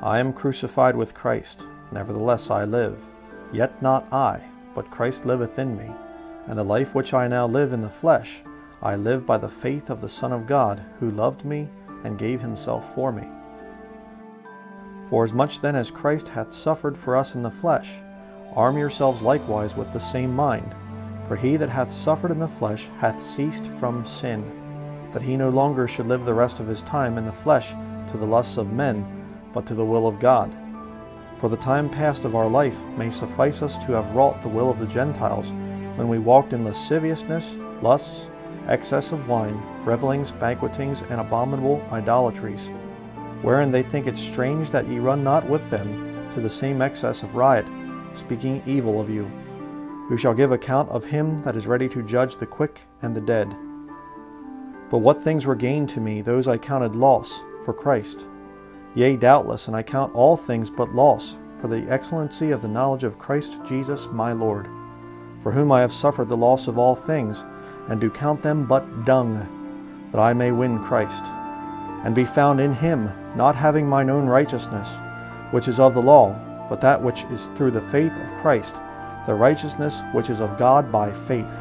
I am crucified with Christ, nevertheless I live. Yet not I, but Christ liveth in me. And the life which I now live in the flesh, I live by the faith of the Son of God, who loved me and gave himself for me. For as much then as Christ hath suffered for us in the flesh, arm yourselves likewise with the same mind. For he that hath suffered in the flesh hath ceased from sin, that he no longer should live the rest of his time in the flesh to the lusts of men, but to the will of God. For the time past of our life may suffice us to have wrought the will of the Gentiles, when we walked in lasciviousness, lusts, excess of wine, revellings, banquetings, and abominable idolatries, wherein they think it strange that ye run not with them to the same excess of riot, speaking evil of you, who shall give account of him that is ready to judge the quick and the dead. But what things were gained to me, those I counted loss for Christ. Yea, doubtless, and I count all things but loss, for the excellency of the knowledge of Christ Jesus my Lord, for whom I have suffered the loss of all things, and do count them but dung, that I may win Christ, and be found in him, not having mine own righteousness, which is of the law, but that which is through the faith of Christ, the righteousness which is of God by faith,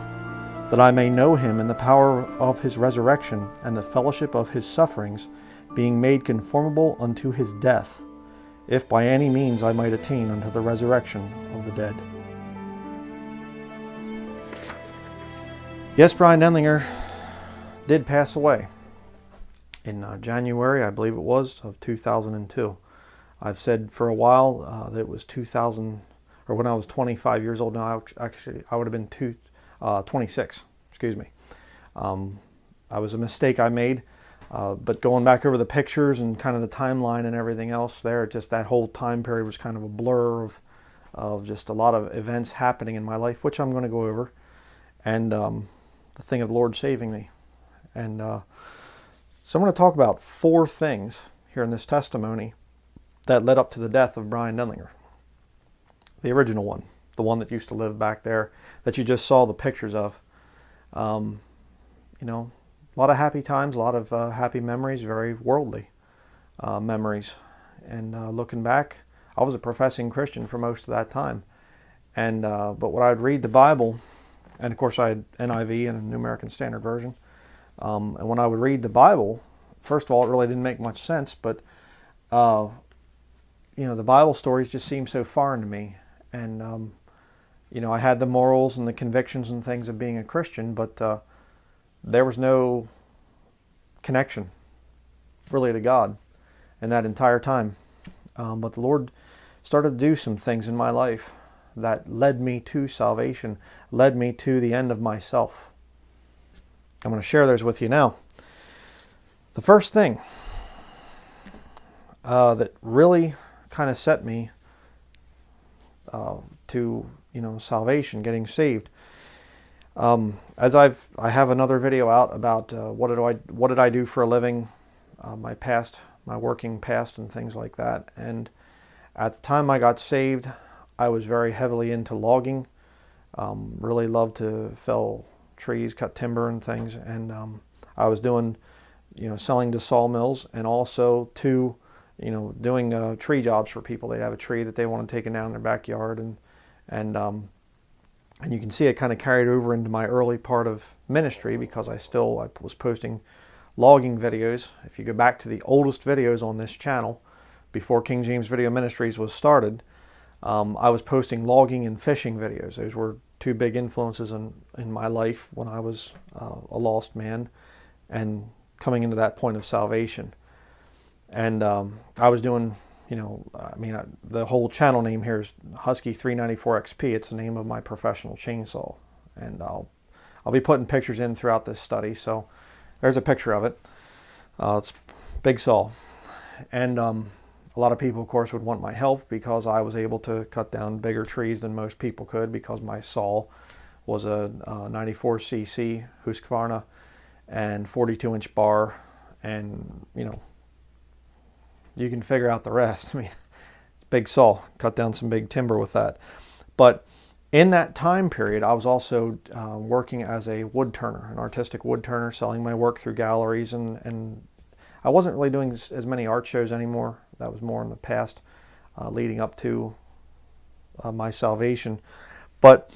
that I may know him in the power of his resurrection, and the fellowship of his sufferings, being made conformable unto his death, if by any means I might attain unto the resurrection of the dead. Yes, Bryan Denlinger did pass away in January, I believe it was, of 2002. I've said for a while that it was 2000, or when I was 25 years old. Now, actually, I would have been 26, excuse me. That was a mistake I made. But going back over the pictures and kind of the timeline and everything else there, just that whole time period was kind of a blur of just a lot of events happening in my life, which I'm going to go over, and the thing of the Lord saving me. And so I'm going to talk about 4 things here in this testimony that led up to the death of Bryan Denlinger. The original one, the one that used to live back there that you just saw the pictures of. You know, a lot of happy times, a lot of happy memories, very worldly memories. And looking back, I was a professing Christian for most of that time. And but when I'd read the Bible, and of course I had NIV and a New American Standard Version, and when I would read the Bible, first of all, it really didn't make much sense, but you know, the Bible stories just seemed so foreign to me. And you know, I had the morals and the convictions and things of being a Christian, but there was no connection really to God in that entire time. But the Lord started to do some things in my life that led me to salvation, led me to the end of myself. I'm going to share those with you now. The first thing that really kind of set me to, you know, salvation, getting saved. As I have another video out about what did I do for a living, my past, my working past, and things like that. And at the time I got saved, I was very heavily into logging. Really loved to fell trees, cut timber and things. And I was doing, you know, selling to sawmills, and also to, you know, doing tree jobs for people. They'd have a tree that they want to take down in their backyard, and you can see it kind of carried over into my early part of ministry, because I was posting logging videos. If you go back to the oldest videos on this channel, before King James Video Ministries was started, I was posting logging and fishing videos. Those were 2 big influences in my life when I was a lost man and coming into that point of salvation. And I was doing, you know, I mean, the whole channel name here is Husky 394 XP. It's the name of my professional chainsaw. And I'll be putting pictures in throughout this study. So there's a picture of it. It's big saw. And a lot of people, of course, would want my help, because I was able to cut down bigger trees than most people could, because my saw was a 94cc Husqvarna and 42-inch bar. And, you know, you can figure out the rest. I mean, big saw, cut down some big timber with that. But in that time period, I was also working as a wood turner, an artistic wood turner, selling my work through galleries, and I wasn't really doing as many art shows anymore. That was more in the past, leading up to my salvation. But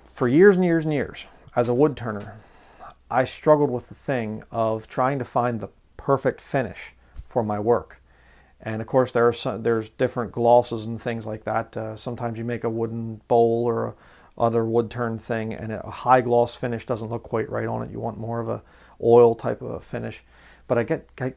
for years and years and years, as a wood turner, I struggled with the thing of trying to find the perfect finish for my work. And of course, there's different glosses and things like that. Sometimes you make a wooden bowl or a other wood turn thing, and a high gloss finish doesn't look quite right on it. You want more of a oil type of a finish. But I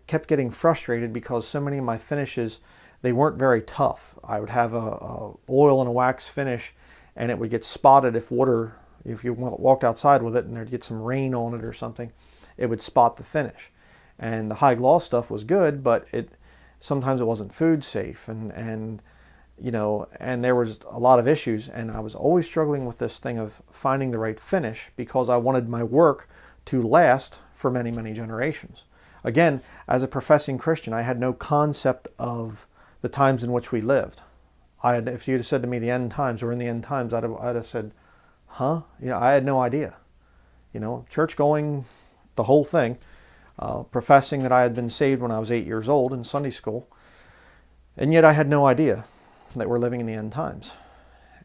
kept getting frustrated because so many of my finishes, they weren't very tough. I would have a oil and a wax finish, and it would get spotted if you walked outside with it and there'd get some rain on it or something, it would spot the finish. And the high gloss stuff was good, but sometimes it wasn't food safe, and there was a lot of issues, and I was always struggling with this thing of finding the right finish because I wanted my work to last for many, many generations. Again, as a professing Christian, I had no concept of the times in which we lived. If you'd have said to me the end times, or in the end times, I'd have said, huh? I had no idea. Church going, the whole thing, professing that I had been saved when I was 8 years old in Sunday school, and yet I had no idea that we're living in the end times.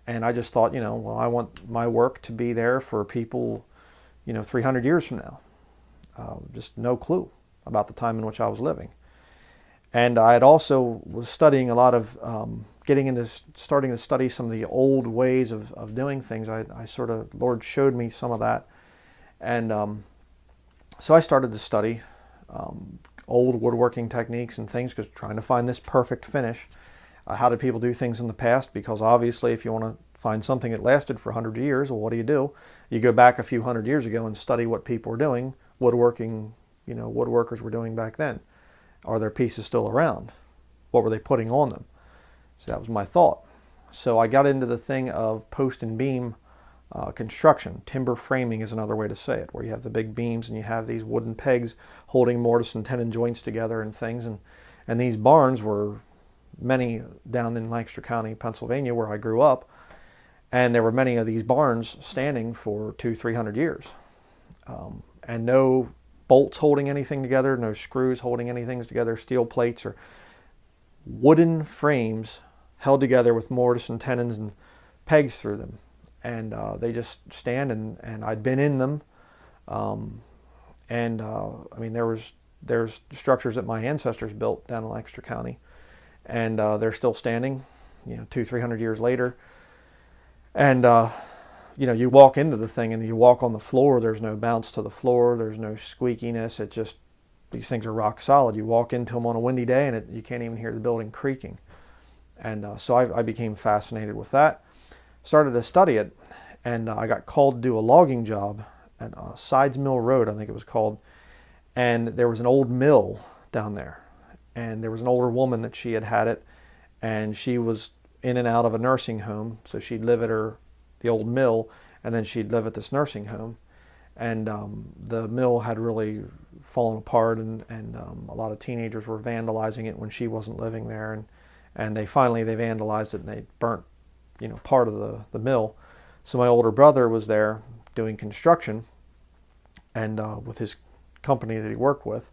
And I just thought, well, I want my work to be there for people, 300 years from now. Just no clue about the time in which I was living. And I had also was studying a lot of, starting to study some of the old ways of doing things. Lord showed me some of that. And so I started to study old woodworking techniques and things, because trying to find this perfect finish. How did people do things in the past? Because obviously if you want to find something that lasted for 100 years, well, what do? You go back a few hundred years ago and study what people were doing, woodworking, woodworkers were doing back then. Are their pieces still around? What were they putting on them? So that was my thought. So I got into the thing of post and beam construction. Timber framing is another way to say it, where you have the big beams and you have these wooden pegs holding mortise and tenon joints together and things. And these barns were many down in Lancaster County, Pennsylvania, where I grew up, and there were many of these barns standing for 200-300 years, and no bolts holding anything together, no screws holding anything together, steel plates or wooden frames held together with mortise and tenons and pegs through them, and they just stand. And I'd been in them, there's structures that my ancestors built down in Lancaster County, and they're still standing, 200-300 years later. And you walk into the thing and you walk on the floor, there's no bounce to the floor, there's no squeakiness. These things are rock solid. You walk into them on a windy day and you can't even hear the building creaking. And so I became fascinated with that, started to study it, and I got called to do a logging job at Sides Mill Road, I think it was called. And there was an old mill down there, and there was an older woman that she had it, and she was in and out of a nursing home, so she'd live at the old mill, and then she'd live at this nursing home. And the mill had really fallen apart, and a lot of teenagers were vandalizing it when she wasn't living there, and they vandalized it and they burnt part of the mill. So my older brother was there doing construction, and with his company that he worked with,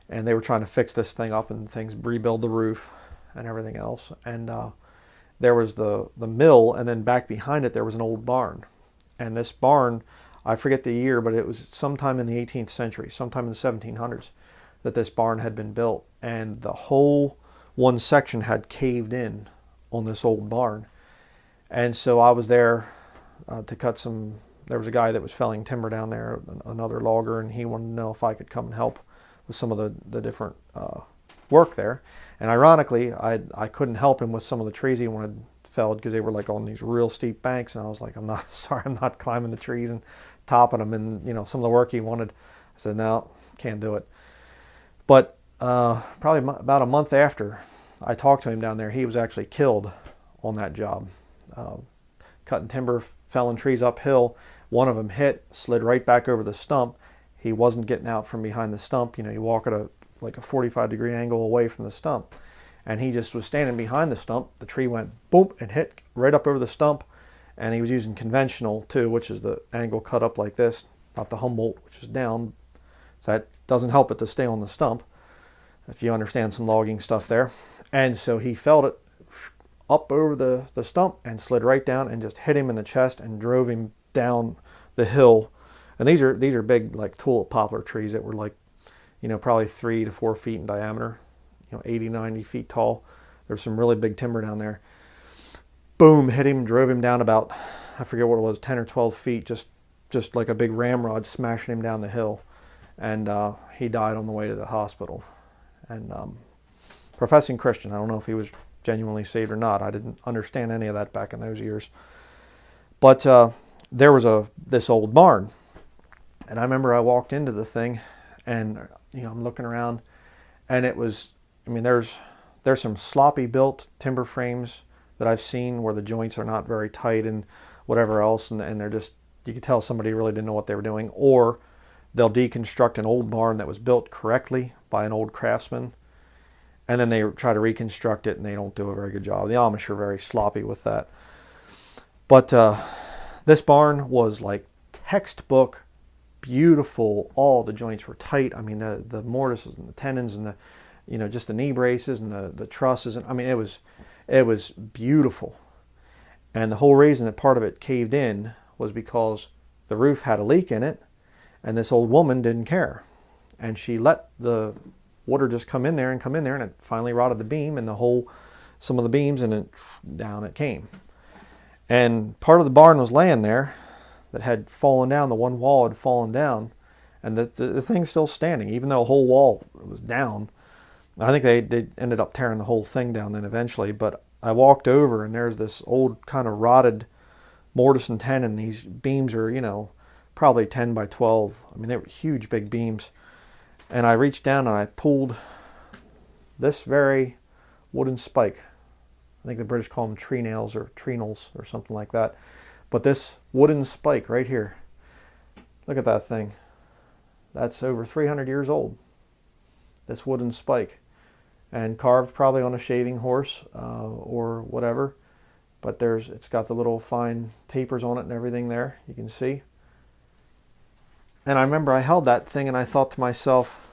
and they were trying to fix this thing up and rebuild the roof and everything else. And there was the mill, and then back behind it there was an old barn. And this barn, I forget the year, but it was sometime in the 18th century, sometime in the 1700s, that this barn had been built. And the whole one section had caved in on this old barn. And so I was there to cut some. There was a guy that was felling timber down there, another logger, and he wanted to know if I could come and help with some of the different work there. And ironically, I couldn't help him with some of the trees he wanted felled, because they were like on these real steep banks, and I was like, I'm not climbing the trees and topping them. And some of the work he wanted, I said, no, can't do it. But probably about a month after I talked to him down there, he was actually killed on that job, cutting timber, felling trees uphill. One of them slid right back over the stump. He wasn't getting out from behind the stump. You walk at a 45-degree angle away from the stump, and he just was standing behind the stump. The tree went boom and hit right up over the stump, and he was using conventional too, which is the angle cut up like this, not the Humboldt, which is down. So that doesn't help it to stay on the stump. if you understand some logging stuff there. And so he felt it up over the stump and slid right down and just hit him in the chest and drove him down the hill. And these are big, like tulip poplar trees that were like, you know, probably 3 to 4 feet in diameter, you know, 80, 90 feet tall. There's some really big timber down there. Boom, hit him, drove him down about, I forget what it was, 10 or 12 feet, just like a big ramrod smashing him down the hill. And he died on the way to the hospital. And professing Christian, I don't know if he was genuinely saved or not. I didn't understand any of that back in those years. But there was this old barn. And I remember I walked into the thing, and you know, I'm looking around, and it was, I mean, there's some sloppy built timber frames that I've seen where the joints are not very tight and whatever else, and they're just, you could tell somebody really didn't know what they were doing. Or they'll deconstruct an old barn that was built correctly by an old craftsman, and then they try to reconstruct it, and they don't do a very good job. The Amish are very sloppy with that. But this barn was like textbook beautiful. All the joints were tight. I mean, the mortises and the tenons and the, you know, just the knee braces and the trusses, and I mean, it was beautiful. And the whole reason that part of it caved in was because the roof had a leak in it, and this old woman didn't care, and she let the water just come in there, and it finally rotted the beam and some of the beams, and down it came. And part of the barn was laying there that had fallen down. The one wall had fallen down, and the thing's still standing, even though a whole wall was down. I think they ended up tearing the whole thing down then eventually. But I walked over, and there's this old kind of rotted mortise and tenon. These beams are, you know, probably 10 by 12. I mean, they were huge, big beams. And I reached down and I pulled this very wooden spike. I think the British call them tree nails or treenals or something like that. But this wooden spike right here, look at that thing. That's over 300 years old. This wooden spike. And carved probably on a shaving horse or whatever. But it's got the little fine tapers on it and everything there, you can see. And I remember I held that thing and I thought to myself,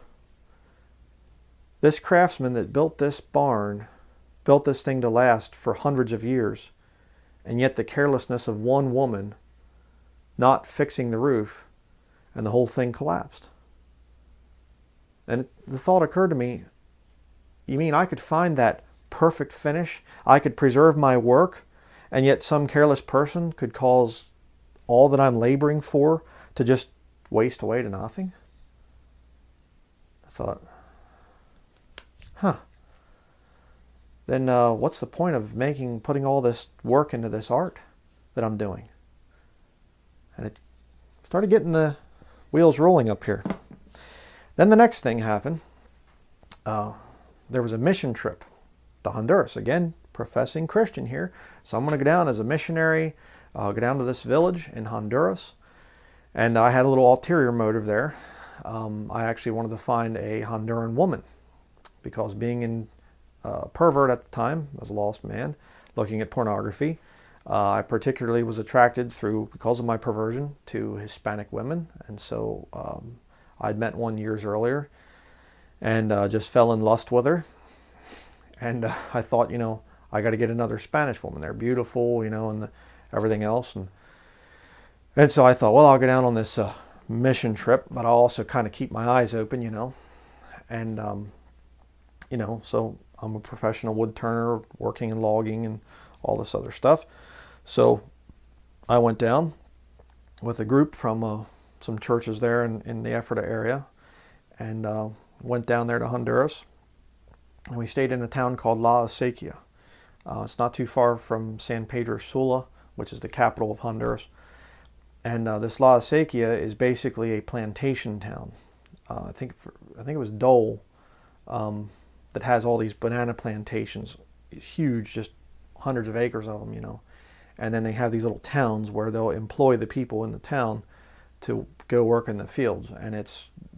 this craftsman that built this barn, built this thing to last for hundreds of years, and yet the carelessness of one woman not fixing the roof, and the whole thing collapsed. And the thought occurred to me, you mean I could find that perfect finish? I could preserve my work, and yet some careless person could cause all that I'm laboring for to just waste away to nothing? I thought, then what's the point of putting all this work into this art that I'm doing? And it started getting the wheels rolling up here. Then the next thing happened. There was a mission trip to Honduras. Again, professing Christian here. So I'm going to go down as a missionary, go down to this village in Honduras. And I had a little ulterior motive there. I actually wanted to find a Honduran woman, because being a pervert at the time, as a lost man, looking at pornography, I particularly was attracted because of my perversion, to Hispanic women. And so I'd met one years earlier and just fell in lust with her. And I thought, you know, I got to get another Spanish woman. They're beautiful, you know, and everything else. And so I thought, well, I'll go down on this mission trip, but I'll also kind of keep my eyes open, you know. And, you know, so I'm a professional wood turner, working in logging and all this other stuff. So I went down with a group from some churches there in the Ephrata area, and went down there to Honduras. And we stayed in a town called La Acequia. It's not too far from San Pedro Sula, which is the capital of Honduras. And this La Acequia is basically a plantation town. I think it was Dole that has all these banana plantations, huge, just hundreds of acres of them, you know. And then they have these little towns where they'll employ the people in the town to go work in the fields, and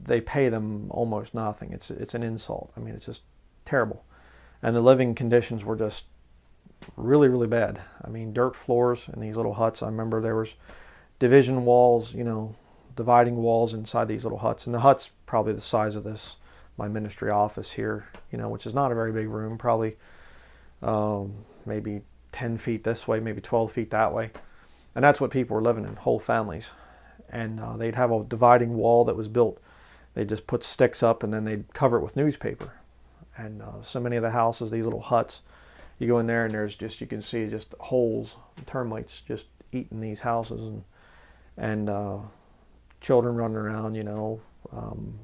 they pay them almost nothing. It's an insult. I mean, it's just terrible. And the living conditions were just really, really bad. I mean, dirt floors in these little huts. I remember there was division walls, you know, dividing walls inside these little huts. And the hut's probably the size of this my ministry office here, which is not a very big room, probably maybe 10 feet this way, maybe 12 feet that way. And that's what people were living in, whole families. And they'd have a dividing wall that was built. They'd just put sticks up and then they'd cover it with newspaper. And so many of the houses, these little huts, you go in there and there's just, you can see just holes, termites just eating these houses, and children running around,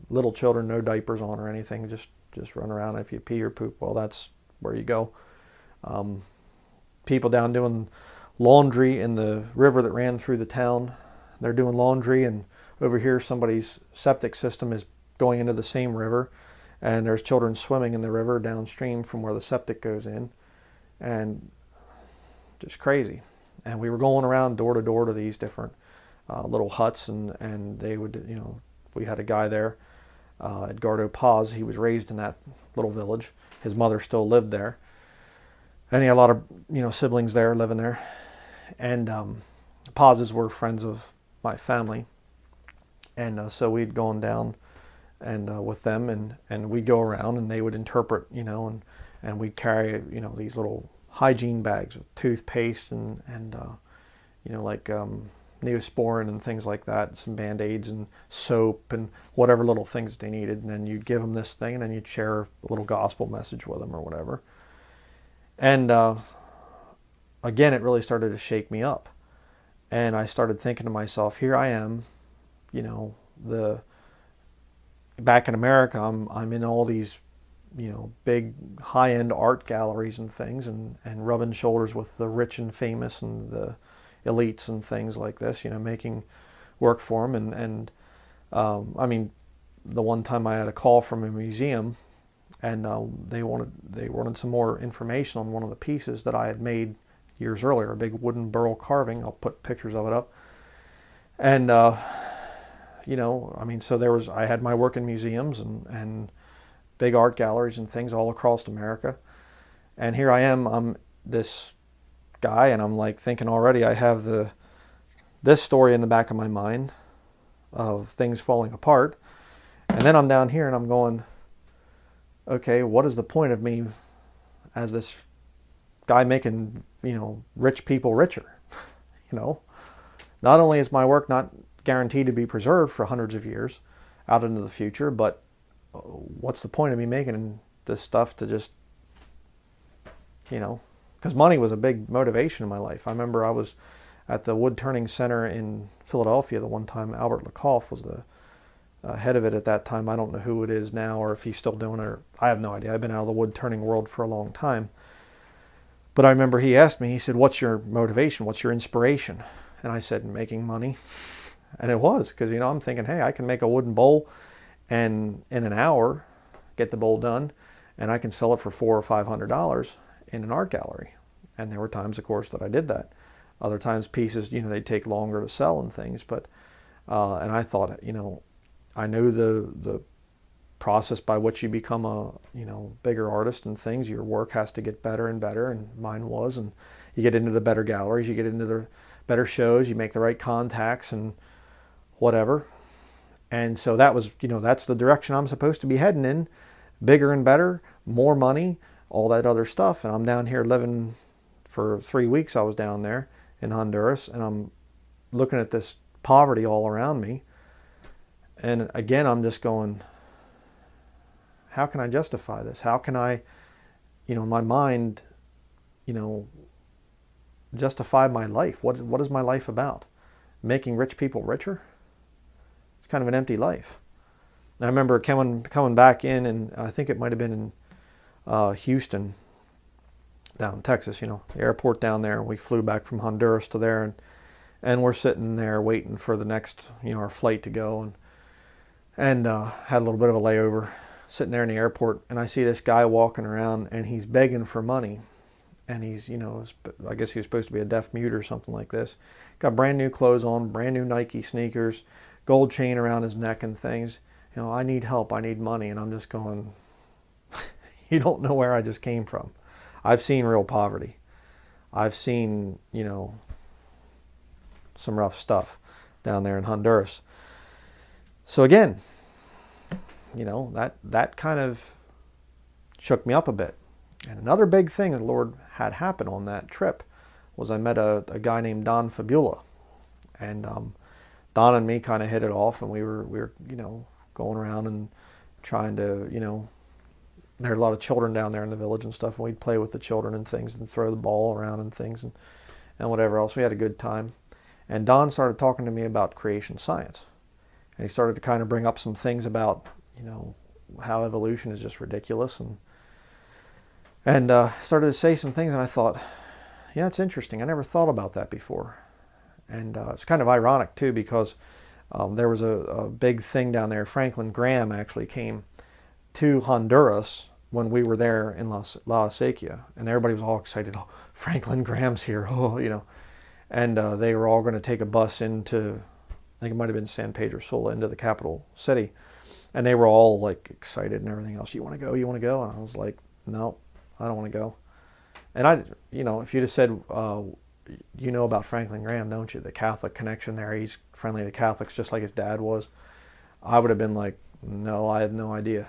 little children, no diapers on or anything, just run around. If you pee or poop, well, that's where you go. People down doing laundry in the river that ran through the town. They're doing laundry, and over here somebody's septic system is going into the same river, and there's children swimming in the river downstream from where the septic goes in, and just crazy. And we were going around door to door to these different little huts, and they would, we had a guy there, Edgardo Paz. He was raised in that little village. His mother still lived there, and he had a lot of siblings there living there. And Pazes were friends of my family, and so we'd gone down and with them, and we'd go around, and they would interpret, and we'd carry these little hygiene bags with toothpaste and like Neosporin and things like that, some Band-Aids and soap and whatever little things they needed. And then you'd give them this thing, and then you'd share a little gospel message with them or whatever. And again, it really started to shake me up. And I started thinking to myself, here I am, back in America, I'm in all these, big high-end art galleries and things, and rubbing shoulders with the rich and famous and the elites and things like this, making work for them. And I mean, the one time I had a call from a museum, and they wanted some more information on one of the pieces that I had made years earlier, a big wooden burl carving. I'll put pictures of it up. And I mean, so I had my work in museums and big art galleries and things all across America. And here I am, I'm this guy, and I'm like thinking already I have this story in the back of my mind of things falling apart. And then I'm down here and I'm going, okay, what is the point of me as this guy making, rich people richer? Not only is my work not guaranteed to be preserved for hundreds of years out into the future, but what's the point of me making this stuff to just, because money was a big motivation in my life. I remember I was at the Wood Turning Center in Philadelphia the one time. Albert Lakoff was the head of it at that time. I don't know who it is now, or if he's still doing it, or I have no idea. I've been out of the wood turning world for a long time. But I remember he asked me, he said, what's your motivation? What's your inspiration? And I said, making money. And it was, because, I'm thinking, hey, I can make a wooden bowl and in an hour get the bowl done, and I can sell it for $400 or $500 in an art gallery. And there were times, of course, that I did that. Other times pieces, they'd take longer to sell and things. But, and I thought, I know the process by which you become a, bigger artist and things. Your work has to get better and better, and mine was. And you get into the better galleries, you get into the better shows, you make the right contacts and whatever. And so that was, that's the direction I'm supposed to be heading in. Bigger and better, more money, all that other stuff. And I'm down here living for 3 weeks. I was down there in Honduras, and I'm looking at this poverty all around me. And again, I'm just going, how can I justify this? How can I, in my mind, justify my life? What is my life about? Making rich people richer? It's kind of an empty life. And I remember coming back in, and I think it might have been in Houston, down in Texas, the airport down there. We flew back from Honduras to there, and we're sitting there waiting for the next, our flight to go, and had a little bit of a layover, sitting there in the airport, and I see this guy walking around, and he's begging for money. And he's, I guess he was supposed to be a deaf mute or something like this. Got brand new clothes on, brand new Nike sneakers, gold chain around his neck and things. I need help, I need money. And I'm just going, you don't know where I just came from. I've seen real poverty. I've seen, some rough stuff down there in Honduras. So again, you know, that kind of shook me up a bit. And another big thing that the Lord had happen on that trip was I met a guy named Don Fabula. And Don and me kind of hit it off, and we were you know, going around and trying to, you know, there are a lot of children down there in the village and stuff, and we'd play with the children and things and throw the ball around and things and whatever else. We had a good time. And Don started talking to me about creation science. And he started to kind of bring up some things about, you know, how evolution is just ridiculous, and started to say some things, and I thought, yeah, it's interesting. I never thought about that before. And it's kind of ironic, too, because there was a big thing down there. Franklin Graham actually came to Honduras when we were there in La Acequia, and everybody was all excited. Oh, Franklin Graham's here, oh, you know. And they were all going to take a bus into, I think it might have been San Pedro Sula, into the capital city. And they were all like excited and everything else. You want to go? You want to go? And I was like, no, I don't want to go. And I, you know, if you'd have said, you know about Franklin Graham, don't you? The Catholic connection there. He's friendly to Catholics just like his dad was. I would have been like, no, I had no idea.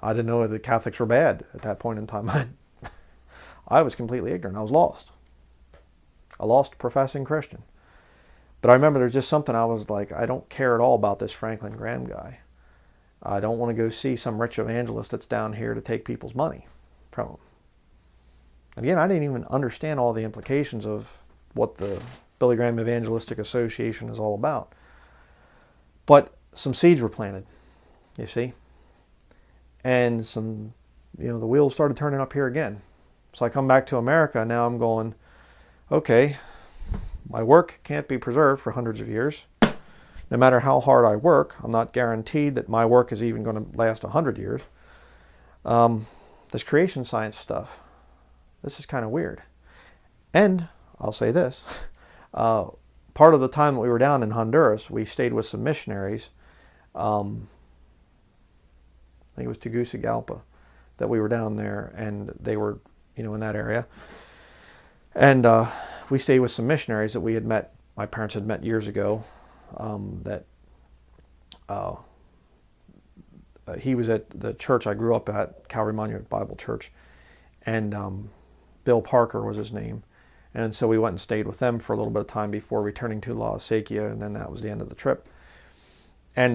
I didn't know the Catholics were bad at that point in time. I was completely ignorant. I was lost. A lost professing Christian. But I remember there's just something I was like, I don't care at all about this Franklin Graham guy. I don't want to go see some rich evangelist that's down here to take people's money from them. Again, I didn't even understand all the implications of what the Billy Graham Evangelistic Association is all about. But some seeds were planted, you see. And some, you know, the wheels started turning up here again. So I come back to America. Now I'm going, okay, my work can't be preserved for hundreds of years. No matter how hard I work, I'm not guaranteed that my work is even going to last 100 years. This creation science stuff, this is kind of weird. And I'll say this, part of the time that we were down in Honduras, we stayed with some missionaries. I think it was Tegucigalpa that we were down there, and they were, you know, in that area. And we stayed with some missionaries that we had met, my parents had met years ago, he was at the church I grew up at, Calvary Monument Bible Church, and Bill Parker was his name. And so we went and stayed with them for a little bit of time before returning to La Acequia, and then that was the end of the trip. And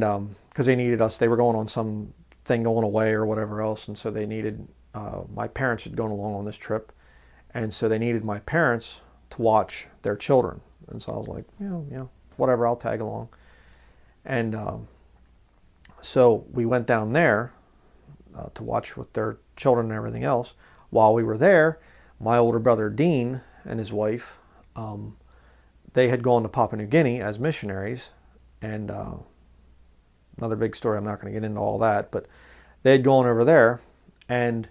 because they needed us, they were going on some thing going away or whatever else, and so they needed, my parents had gone along on this trip, and so they needed my parents to watch their children. And so I was like, you know, whatever, I'll tag along. And so we went down there to watch with their children and everything else. While we were there, my older brother Dean and his wife, they had gone to Papua New Guinea as missionaries. And another big story, I'm not going to get into all that, but they had gone over there, and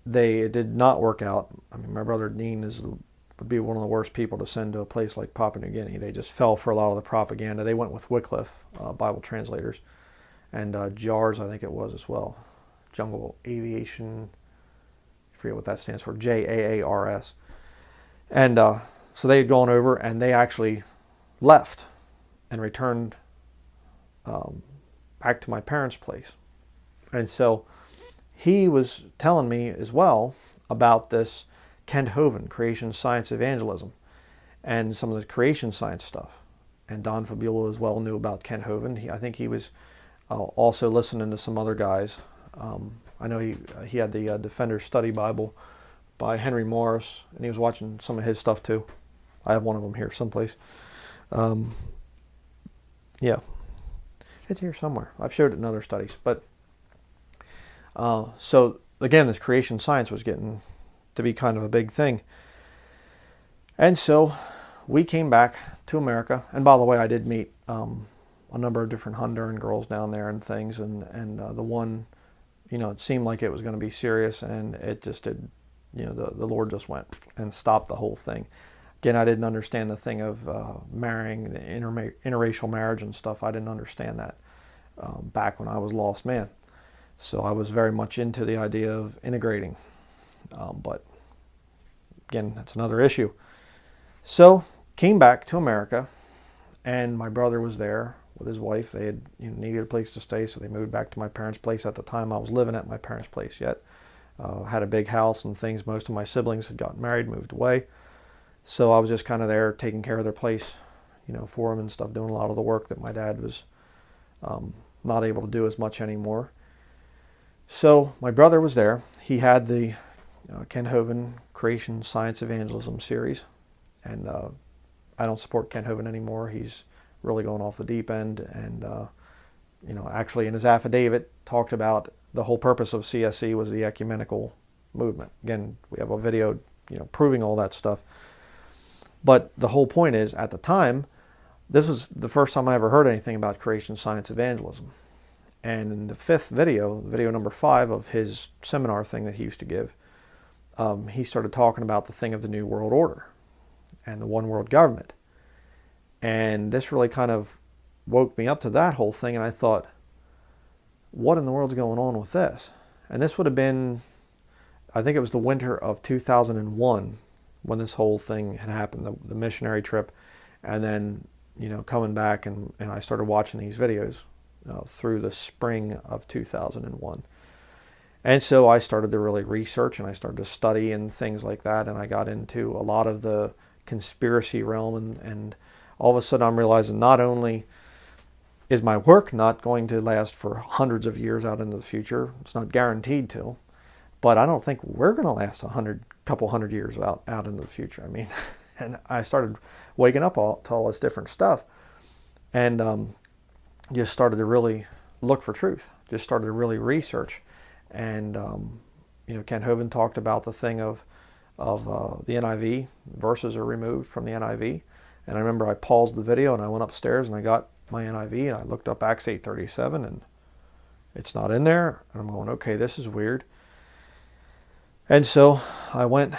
it did not work out. I mean, my brother Dean would be one of the worst people to send to a place like Papua New Guinea. They just fell for a lot of the propaganda. They went with Wycliffe, Bible translators, and JARS, I think it was as well. Jungle Aviation, I forget what that stands for, JAARS. And so they had gone over, and they actually left and returned back to my parents' place. And so he was telling me as well about this Kent Hovind, creation science evangelism, and some of the creation science stuff. And Don Fabula as well knew about Kent Hovind. I think he was also listening to some other guys. I know he had the Defender Study Bible by Henry Morris, and he was watching some of his stuff too. I have one of them here someplace. Yeah, it's here somewhere. I've showed it in other studies. But so again, this creation science was getting to be kind of a big thing. And so we came back to America. And by the way, I did meet a number of different Honduran girls down there and things. And the one, you know, it seemed like it was going to be serious, and it just did, you know, the Lord just went and stopped the whole thing. Again, I didn't understand the thing of marrying, the interracial marriage and stuff. I didn't understand that back when I was a lost man. So I was very much into the idea of integrating. But again, that's another issue. So came back to America, and my brother was there with his wife. They had needed a place to stay, so they moved back to my parents' place. At the time, I was living at my parents' place yet. Had a big house and things. Most of my siblings had gotten married, moved away. So I was just kind of there taking care of their place, for them and stuff, doing a lot of the work that my dad was not able to do as much anymore. So my brother was there. He had the Ken Hovind Creation Science Evangelism series. And I don't support Ken Hovind anymore. He's really going off the deep end. And, actually in his affidavit talked about the whole purpose of CSE was the ecumenical movement. Again, we have a video, proving all that stuff. But the whole point is, at the time, this was the first time I ever heard anything about creation science evangelism. And in the fifth video, video number 5 of his seminar thing that he used to give, he started talking about the thing of the New World Order and the one world government. And this really kind of woke me up to that whole thing, and I thought, what in the world's going on with this? And this would have been, I think it was the winter of 2001 when this whole thing had happened, the missionary trip, and then, coming back and I started watching these videos through the spring of 2001. And so I started to really research, and I started to study and things like that, and I got into a lot of the conspiracy realm, and all of a sudden I'm realizing not only is my work not going to last for hundreds of years out into the future, it's not guaranteed to, but I don't think we're going to last couple hundred years out into the future. I mean, and I started waking up to all this different stuff, and just started to really look for truth, just started to really research. And Ken Hovind talked about the thing of the NIV, verses are removed from the NIV. And I remember I paused the video and I went upstairs and I got my NIV and I looked up Acts 8:37 and it's not in there. And I'm going, okay, this is weird. And so I went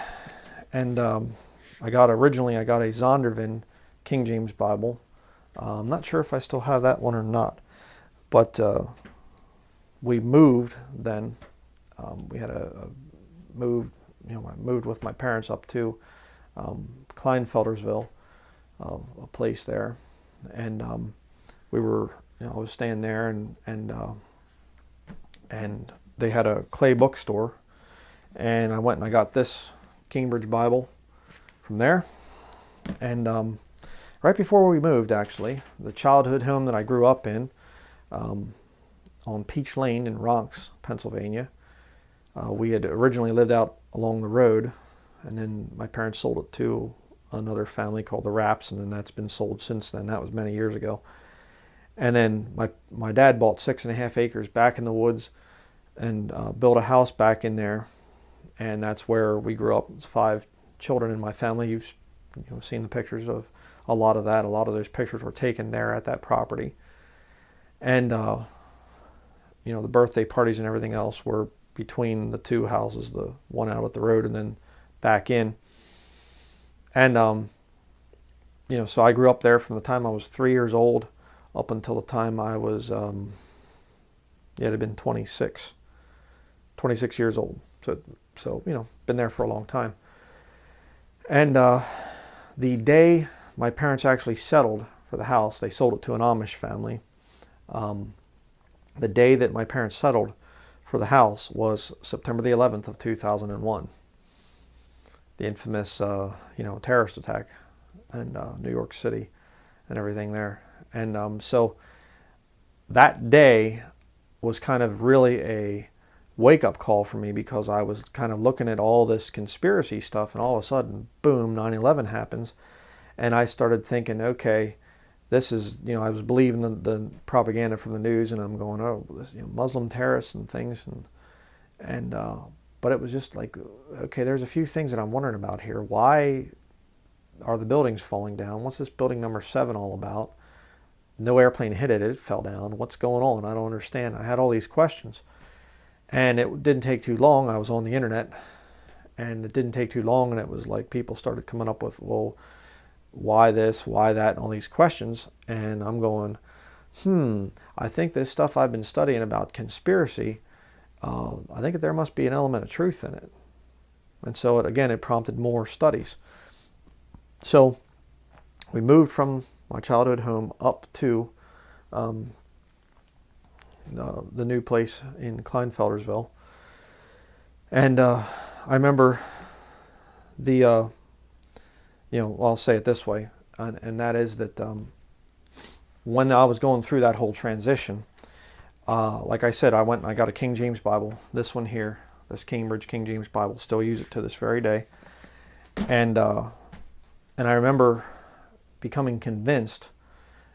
and I got a Zondervan King James Bible. I'm not sure if I still have that one or not, but we moved then. We had I moved with my parents up to Kleinfeldersville, a place there, and we were, I was staying there, and they had a clay bookstore, and I went and I got this Cambridge Bible from there, and right before we moved, actually, the childhood home that I grew up in, on Peach Lane in Ronks, Pennsylvania. We had originally lived out along the road, and then my parents sold it to another family called the Rapps, and then that's been sold since then. That was many years ago. And then my dad bought 6.5 acres back in the woods and built a house back in there, and that's where we grew up. It's 5 children in my family. You've seen the pictures of a lot of that. A lot of those pictures were taken there at that property. And the birthday parties and everything else were between the 2 houses, the one out at the road and then back in. And so I grew up there from the time I was 3 years old up until the time I was it had been 26 years old. So been there for a long time. And the day my parents actually settled for the house, they sold it to an Amish family. The day that my parents settled for the house was September the 11th of 2001. The infamous, terrorist attack in New York City and everything there. And so that day was kind of really a wake-up call for me, because I was kind of looking at all this conspiracy stuff, and all of a sudden, boom, 9/11 happens. And I started thinking, okay, this is, I was believing the propaganda from the news, and I'm going, oh, this, Muslim terrorists and things, and but it was just like, okay, there's a few things that I'm wondering about here. Why are the buildings falling down? What's this building number 7 all about? No airplane hit it, it fell down. What's going on? I don't understand. I had all these questions. And it didn't take too long. I was on the internet, and it didn't take too long, and it was like people started coming up with, well, why this, why that, and all these questions. And I'm going, I think this stuff I've been studying about conspiracy, I think that there must be an element of truth in it. And so it prompted more studies. So we moved from my childhood home up to the new place in Kleinfeldersville. And I remember the, I'll say it this way, and that is that when I was going through that whole transition, like I said, I went and I got a King James Bible, this one here, this Cambridge King James Bible, still use it to this very day. And I remember becoming convinced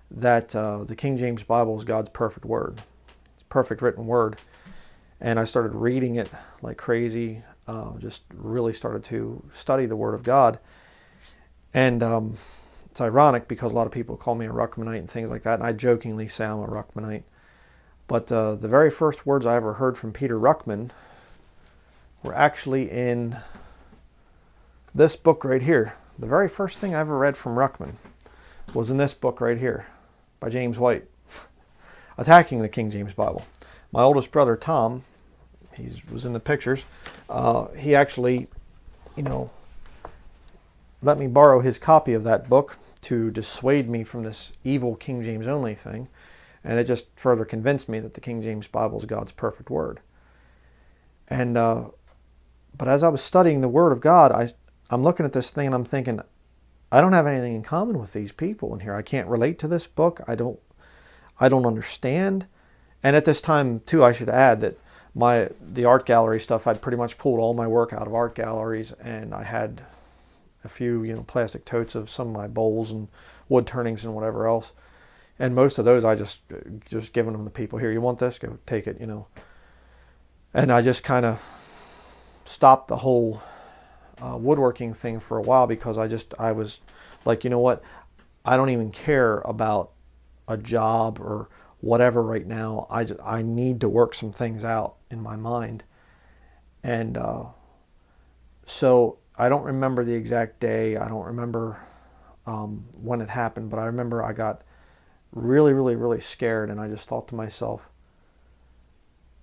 that the King James Bible is God's perfect word. It's perfect written word. And I started reading it like crazy, just really started to study the Word of God. And it's ironic because a lot of people call me a Ruckmanite and things like that, and I jokingly say I'm a Ruckmanite. But the very first words I ever heard from Peter Ruckman were actually in this book right here. The very first thing I ever read from Ruckman was in this book right here by James White, Attacking the King James Bible. My oldest brother, Tom, he was in the pictures. He actually, let me borrow his copy of that book to dissuade me from this evil King James only thing. And it just further convinced me that the King James Bible is God's perfect word. And but as I was studying the Word of God, I'm looking at this thing and I'm thinking, I don't have anything in common with these people in here. I can't relate to this book. I don't understand. And at this time, too, I should add that the art gallery stuff, I'd pretty much pulled all my work out of art galleries, and I had a few, plastic totes of some of my bowls and wood turnings and whatever else. And most of those I just given them to people. Here, you want this? Go take it, And I just kind of stopped the whole woodworking thing for a while because I was like, you know what? I don't even care about a job or whatever right now. I need to work some things out in my mind. And so I don't remember the exact day. I don't remember when it happened, but I remember I got really, really, really scared, and I just thought to myself,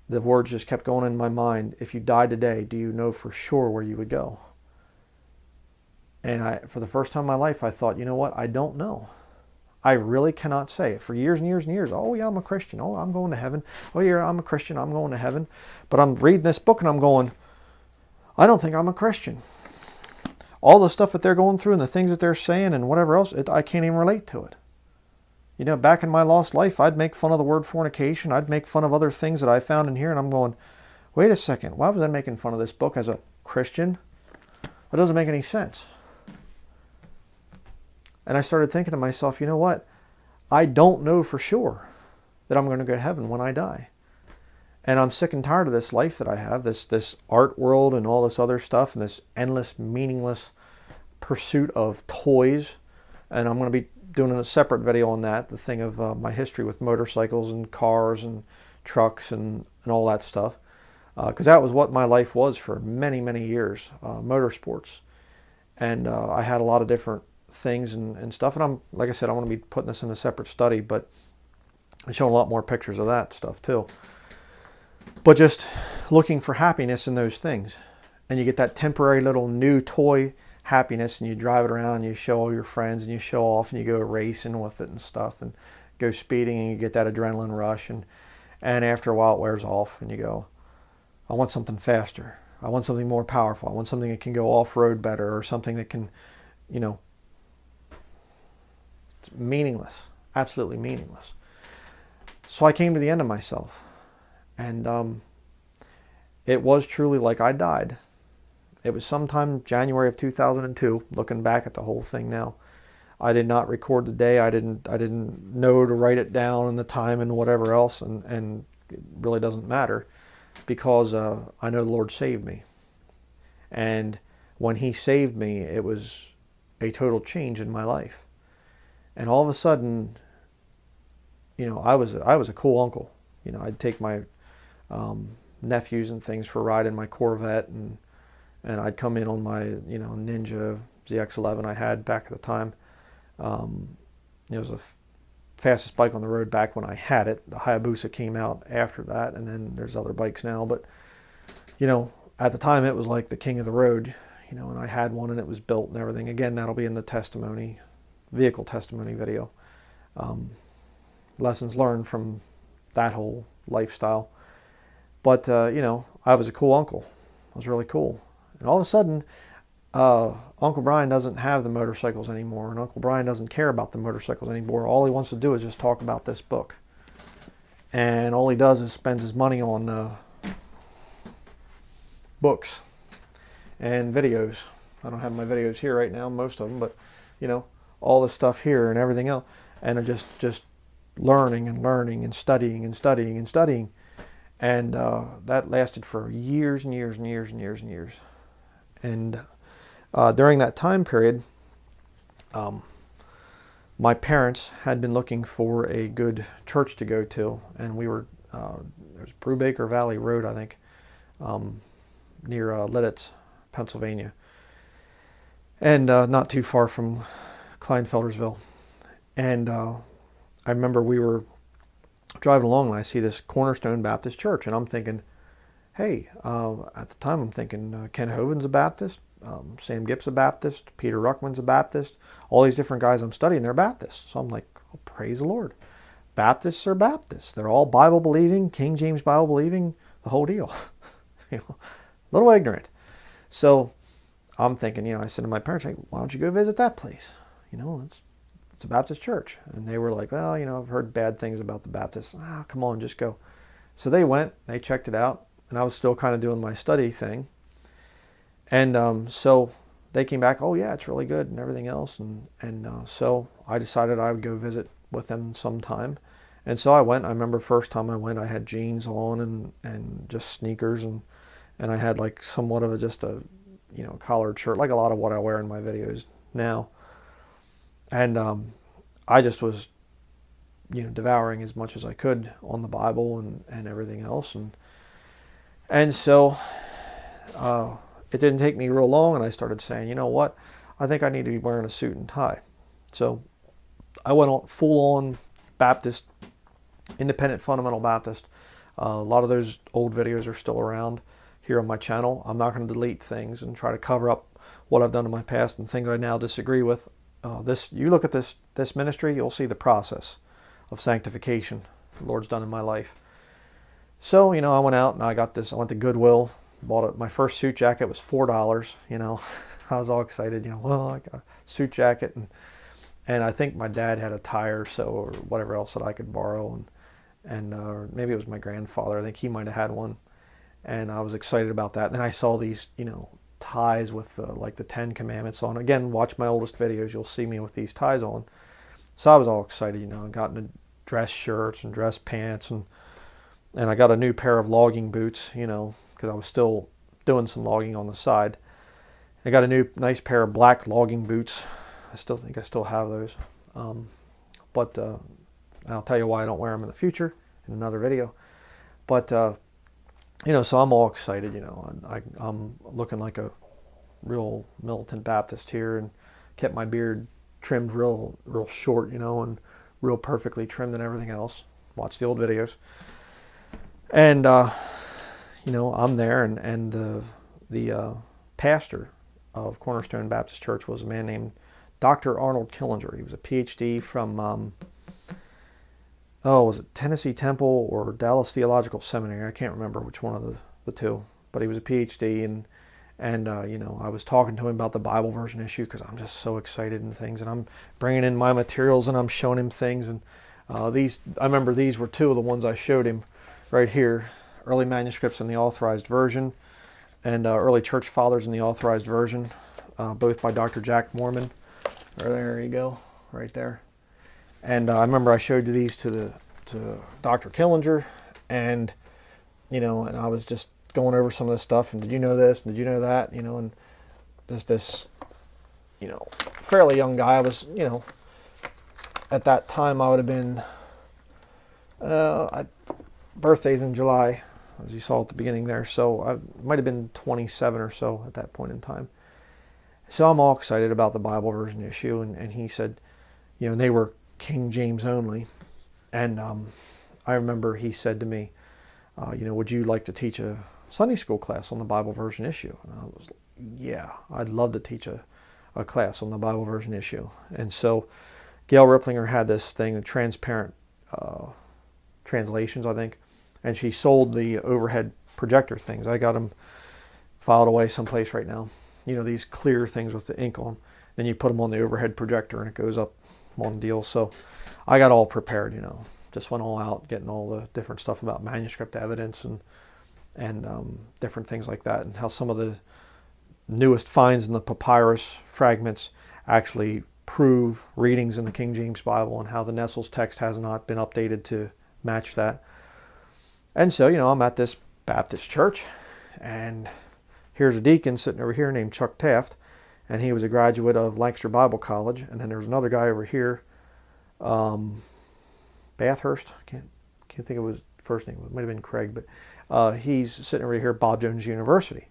the words just kept going in my mind, if you died today, do you know for sure where you would go? And for the first time in my life, I thought, you know what? I don't know. I really cannot say. For years and years and years, oh yeah, I'm a Christian. Oh, I'm going to heaven. Oh yeah, I'm a Christian. I'm going to heaven. But I'm reading this book and I'm going, I don't think I'm a Christian. All the stuff that they're going through and the things that they're saying and whatever else, I can't even relate to it. Back in my lost life, I'd make fun of the word fornication. I'd make fun of other things that I found in here, and I'm going, wait a second, why was I making fun of this book as a Christian? That doesn't make any sense. And I started thinking to myself, you know what? I don't know for sure that I'm going to go to heaven when I die. And I'm sick and tired of this life that I have, this art world and all this other stuff, and this endless, meaningless pursuit of toys. And I'm going to be doing a separate video on that, the thing of my history with motorcycles and cars and trucks and all that stuff. Because that was what my life was for many, many years, motorsports. And I had a lot of different things and stuff. And like I said, I want to be putting this in a separate study, but I'm showing a lot more pictures of that stuff too. But just looking for happiness in those things. And you get that temporary little new toy happiness, and you drive it around and you show all your friends and you show off and you go racing with it and stuff and go speeding and you get that adrenaline rush, and after a while it wears off and you go, I want something faster. I want something more powerful. I want something that can go off-road better, or something that can, it's meaningless, absolutely meaningless. So I came to the end of myself, and it was truly like I died. It was sometime January of 2002, looking back at the whole thing now. I did not record the day. I didn't know to write it down and the time and whatever else, and it really doesn't matter, because I know the Lord saved me. And when He saved me, it was a total change in my life. And all of a sudden, I was a cool uncle. I'd take my nephews and things for a ride in my Corvette, and I'd come in on my Ninja ZX11 I had back at the time. It was the fastest bike on the road back when I had it. The Hayabusa came out after that, and then there's other bikes now. But at the time it was like the king of the road. And I had one, and it was built and everything. Again, that'll be in the vehicle testimony video. lessons learned from that whole lifestyle. But, you know, I was a cool uncle. I was really cool. And all of a sudden, Uncle Bryan doesn't have the motorcycles anymore, and Uncle Bryan doesn't care about the motorcycles anymore. All he wants to do is just talk about this book. And all he does is spends his money on books and videos. I don't have my videos here right now, most of them, but, you know, all this stuff here and everything else. And just learning and learning and studying and studying and studying. And that lasted for years and years and years and years and years. And during that time period, my parents had been looking for a good church to go to, and we were, there's Brubaker Valley Road, I think, near Lidditz, Pennsylvania, and not too far from Kleinfeldersville. And I remember we were driving along, and I see this Cornerstone Baptist Church, and I'm thinking, hey, at the time I'm thinking Ken Hovind's a Baptist, Sam Gipp's a Baptist, Peter Ruckman's a Baptist. All these different guys I'm studying, they're Baptists. So I'm like, oh, praise the Lord. Baptists are Baptists. They're all Bible believing, King James Bible believing, the whole deal. You know, a little ignorant. So I'm thinking, you know, I said to my parents, hey, why don't you go visit that place? You know, it's a Baptist church. And they were like, well, you know, I've heard bad things about the Baptists. Ah, come on, just go. So they went, they checked it out, and I was still kind of doing my study thing. And so they came back, oh yeah, it's really good and everything else. And so I decided I would go visit with them sometime. And so I went. I remember first time I went, I had jeans on and just sneakers, and I had like somewhat of just a, you know, collared shirt, like a lot of what I wear in my videos now. And I just was, you know, devouring as much as I could on the Bible and everything else. And so it didn't take me real long, and I started saying, you know what, I think I need to be wearing a suit and tie. So I went on full-on Baptist, independent fundamental Baptist. A lot of those old videos are still around here on my channel. I'm not going to delete things and try to cover up what I've done in my past and things I now disagree with. You look at this ministry, you'll see the process of sanctification the Lord's done in my life. So, you know, I went out and I got this. I went to Goodwill. Bought it. My first suit jacket was $4. You know, I was all excited. You know, well, I got a suit jacket, and I think my dad had a tie or so, or whatever else that I could borrow, and or maybe it was my grandfather. I think he might have had one, and I was excited about that. And then I saw these, you know, ties with like the 10 Commandments on. Again, watch my oldest videos. You'll see me with these ties on. So I was all excited. You know, I got into dress shirts and dress pants, and I got a new pair of logging boots. You know, because I was still doing some logging on the side. I got a new nice pair of black logging boots. I still think I still have those. But I'll tell you why I don't wear them in the future in another video. But, you know, so I'm all excited, you know. I'm looking like a real militant Baptist here, and kept my beard trimmed real short, you know, and real perfectly trimmed and everything else. Watch the old videos. And, you know, I'm there, and the pastor of Cornerstone Baptist Church was a man named Dr. Arnold Killinger. He was a PhD from, was it Tennessee Temple or Dallas Theological Seminary? I can't remember which one of the two, but he was a PhD, and you know, I was talking to him about the Bible version issue because I'm just so excited and things, and I'm bringing in my materials and I'm showing him things, and I remember these were two of the ones I showed him right here. Early manuscripts in the Authorized Version, and early church fathers in the Authorized Version, both by Dr. Jack Mormon. There you go, right there. And I remember I showed these to Dr. Killinger, and you know, and I was just going over some of this stuff, and did you know this, and did you know that, you know, and this, you know, fairly young guy. I was, you know, at that time I would have been, birthday's in July, as you saw at the beginning there, so I might have been 27 or so at that point in time. So I'm all excited about the Bible version issue, and he said, you know, and they were King James only, and I remember he said to me, you know, would you like to teach a Sunday school class on the Bible version issue? And I was like, yeah, I'd love to teach a class on the Bible version issue. And so Gail Ripplinger had this thing, a transparent translations, I think, and she sold the overhead projector things. I got them filed away someplace right now. You know, these clear things with the ink on. Then you put them on the overhead projector and it goes up on deals. So I got all prepared, you know, just went all out, getting all the different stuff about manuscript evidence and different things like that, and how some of the newest finds in the papyrus fragments actually prove readings in the King James Bible, and how the Nestle's text has not been updated to match that. And so, you know, I'm at this Baptist church, and here's a deacon sitting over here named Chuck Taft, and he was a graduate of Lancaster Bible College. And then there's another guy over here, Bathurst. Can't think of his first name. It might have been Craig, but he's sitting over here, Bob Jones University.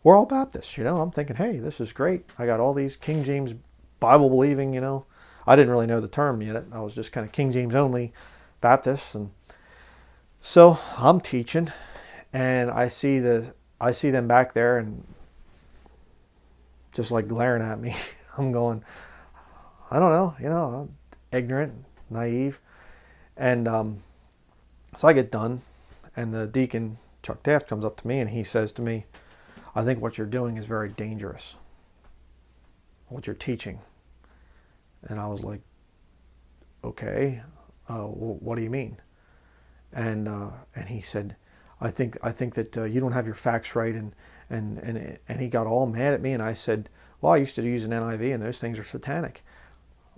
We're all Baptists, you know. I'm thinking, hey, this is great. I got all these King James Bible believing, you know. I didn't really know the term yet. I was just kind of King James only Baptist, and so I'm teaching, and I see them back there and just like glaring at me. I'm going, I don't know, you know, ignorant, naive. And so I get done, and the deacon, Chuck Taft, comes up to me and he says to me, I think what you're doing is very dangerous, what you're teaching. And I was like, okay, what do you mean? And he said, I think that you don't have your facts right, and he got all mad at me. And I said, well, I used to use an NIV, and those things are satanic.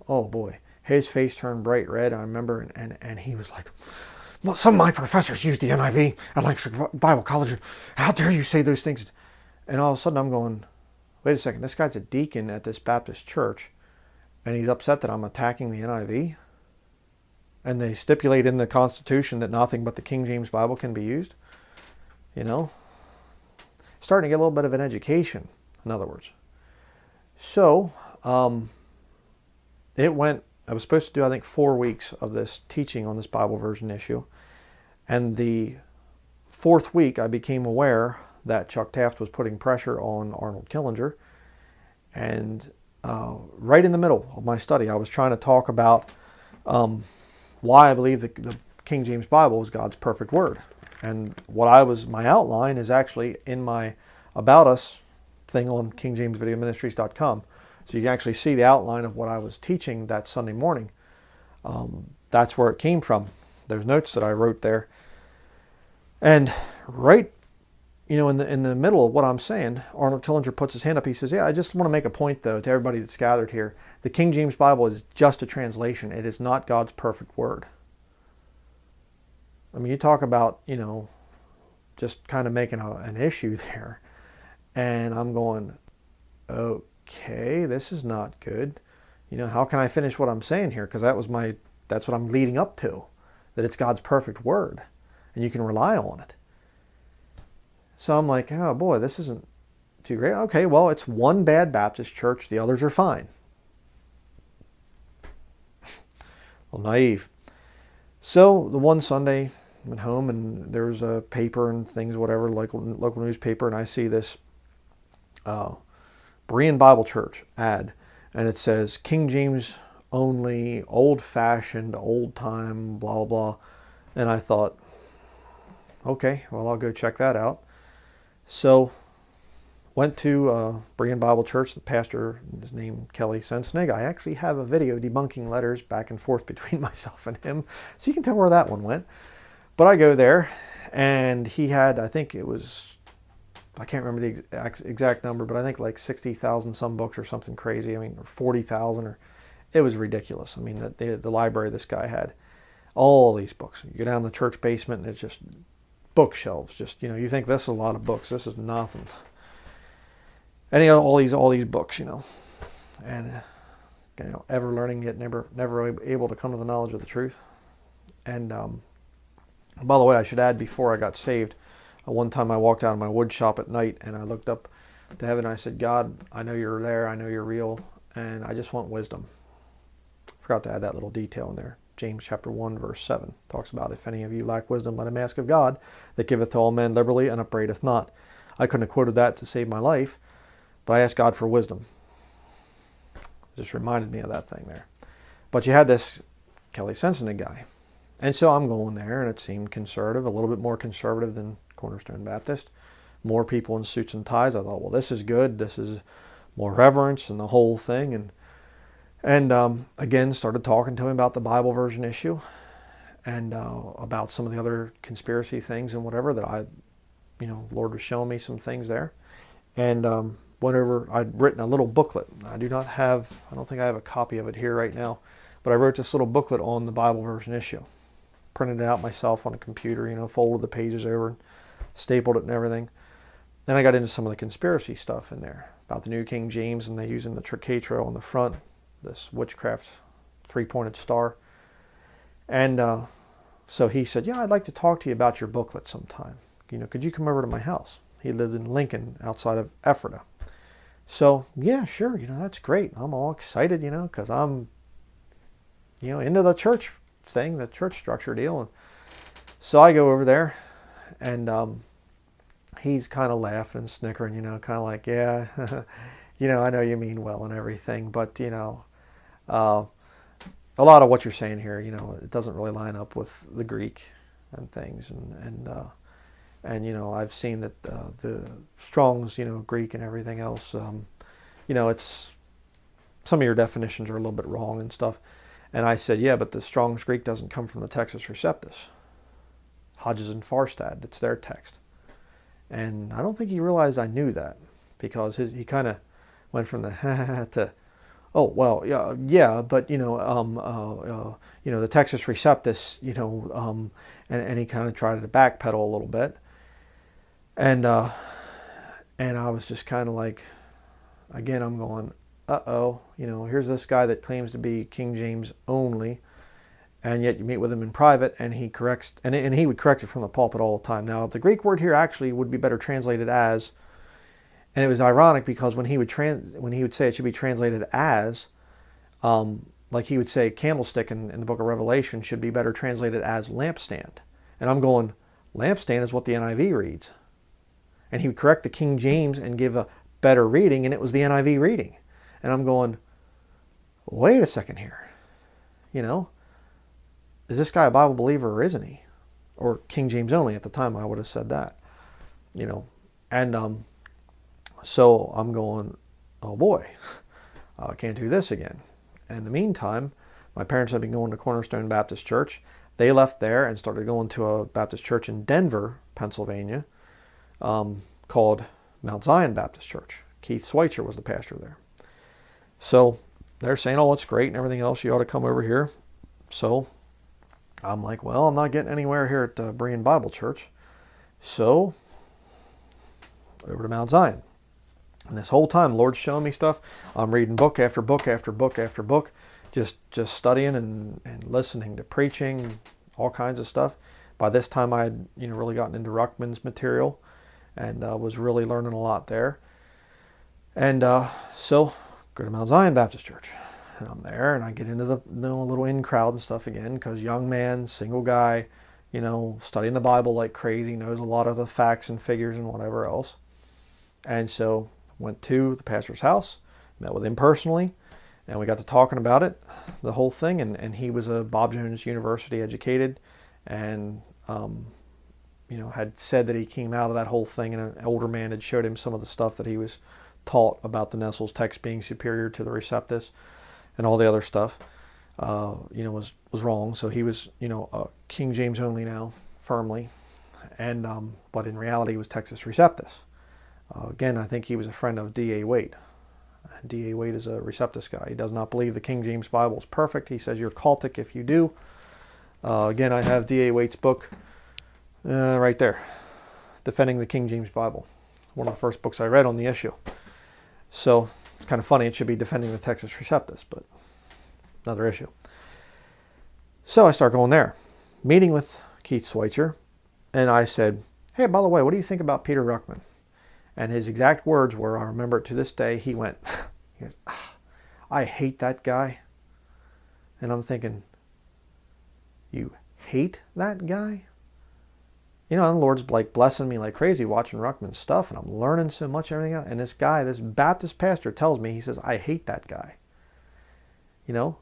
Oh boy, his face turned bright red, I remember, and he was like, well, some of my professors use the NIV at Lancaster Bible College. How dare you say those things? And all of a sudden I'm going, wait a second, this guy's a deacon at this Baptist church, and he's upset that I'm attacking the NIV? And they stipulate in the Constitution that nothing but the King James Bible can be used? You know? Starting to get a little bit of an education, in other words. So, I was supposed to do, I think, 4 weeks of this teaching on this Bible version issue. And the 4th week, I became aware that Chuck Taft was putting pressure on Arnold Killinger. And right in the middle of my study, I was trying to talk about why I believe the King James Bible is God's perfect word. And my outline is actually in my About Us thing on KingJamesVideoMinistries.com. So you can actually see the outline of what I was teaching that Sunday morning. That's where it came from. There's notes that I wrote there. And right, you know, in the middle of what I'm saying, Arnold Killinger puts his hand up. He says, yeah, I just want to make a point, though, to everybody that's gathered here. The King James Bible is just a translation. It is not God's perfect word. I mean, you talk about, you know, just kind of making an issue there. And I'm going, okay, this is not good. You know, how can I finish what I'm saying here? Because that's what I'm leading up to, that it's God's perfect word, and you can rely on it. So I'm like, oh boy, this isn't too great. Okay, well, it's one bad Baptist church. The others are fine. Well, naive. So the one Sunday, I went home, and there was a paper and things, whatever, local newspaper, and I see this Bryan Bible Church ad, and it says King James only, old-fashioned, old-time, blah, blah. And I thought, okay, well, I'll go check that out. So went to Bryan Bible Church. The pastor is named Kelly Sensenig. I actually have a video debunking letters back and forth between myself and him, so you can tell where that one went. But I go there, and he had, I think it was, I can't remember the exact number, but I think like 60,000 some books or something crazy. I mean, or 40,000, or it was ridiculous. I mean, the library this guy had, all these books. You go down the church basement, and it's just bookshelves. Just, you know, you think this is a lot of books. This is nothing. And all these books, you know, and you know, ever learning yet never able to come to the knowledge of the truth. And by the way, I should add, before I got saved, one time I walked out of my wood shop at night, and I looked up to heaven, and I said, God, I know you're there, I know you're real, and I just want wisdom. Forgot to add that little detail in there. James chapter 1, verse 7 talks about, if any of you lack wisdom, let him ask of God, that giveth to all men liberally and upbraideth not. I couldn't have quoted that to save my life, but I asked God for wisdom. It just reminded me of that thing there. But you had this Kelly Sensenig guy, And so I'm going there, and it seemed conservative, a little bit more conservative than Cornerstone Baptist. More people in suits and ties. I thought, well, this is good. This is more reverence and the whole thing. And again, started talking to him about the Bible version issue and about some of the other conspiracy things and whatever that Lord was showing me some things there. And whenever I'd written a little booklet. I don't think I have a copy of it here right now, but I wrote this little booklet on the Bible version issue. Printed it out myself on a computer, folded the pages over and stapled it and everything. Then I got into some of the conspiracy stuff in there about the New King James and they using the trichetro on the front, this witchcraft three-pointed star. And so he said, yeah, I'd like to talk to you about your booklet sometime. Could you come over to my house? He lived in Lincoln outside of Ephrata. So, yeah, sure, that's great. I'm all excited, because I'm, into the church thing, the church structure deal. And so I go over there, and he's kind of laughing and snickering, kind of like, yeah, I know you mean well and everything, but, a lot of what you're saying here, it doesn't really line up with the Greek and things. And I've seen that the Strong's, Greek and everything else, it's, some of your definitions are a little bit wrong and stuff. And I said, yeah, but the Strong's Greek doesn't come from the Textus Receptus. Hodges and Farstad, that's their text. And I don't think he realized I knew that, because he kind of went from the to, oh, well, yeah, but, the Textus Receptus, and he kind of tried to backpedal a little bit. And I was just kind of like, again, I'm going, uh-oh, here's this guy that claims to be King James only, and yet you meet with him in private, and he corrects, and he would correct it from the pulpit all the time. Now, the Greek word here actually would be better translated as, and it was ironic because when he would say it should be translated as, like he would say candlestick in the book of Revelation should be better translated as lampstand. And I'm going, lampstand is what the NIV reads. And he would correct the King James and give a better reading, and it was the NIV reading. And I'm going, wait a second here. Is this guy a Bible believer or isn't he? Or King James only at the time, I would have said that. And so I'm going, oh boy, I can't do this again. And in the meantime, my parents had been going to Cornerstone Baptist Church. They left there and started going to a Baptist church in Denver, Pennsylvania, called Mount Zion Baptist Church. Keith Schweitzer was the pastor there. So they're saying, oh, it's great and everything else. You ought to come over here. So I'm like, well, I'm not getting anywhere here at Bryan Bible Church. So over to Mount Zion. And this whole time, the Lord's showing me stuff. I'm reading book after book after book after book, just studying and listening to preaching, all kinds of stuff. By this time, I had really gotten into Ruckman's material and was really learning a lot there. And so go to Mount Zion Baptist Church. And I'm there, and I get into the little in crowd and stuff again, because young man, single guy, studying the Bible like crazy, knows a lot of the facts and figures and whatever else. And so went to the pastor's house, met with him personally, and we got to talking about it, the whole thing. And he was a Bob Jones University educated, and had said that he came out of that whole thing, and an older man had showed him some of the stuff that he was taught about the Nestle's text being superior to the Receptus, and all the other stuff, was wrong. So he was, King James only now, firmly, and but in reality he was Textus Receptus. Again, I think he was a friend of D.A. Waite. D.A. Waite is a Receptus guy. He does not believe the King James Bible is perfect. He says you're cultic if you do. Again, I have D.A. Waite's book right there, Defending the King James Bible. One of the first books I read on the issue. So it's kind of funny. It should be Defending the Textus Receptus, but another issue. So I start going there, meeting with Keith Schweitzer, and I said, hey, by the way, what do you think about Peter Ruckman? And his exact words were, I remember it to this day, he went, he goes, I hate that guy. And I'm thinking, you hate that guy? And the Lord's like blessing me like crazy watching Ruckman's stuff, and I'm learning so much and everything else. And this guy, this Baptist pastor tells me, he says, I hate that guy. And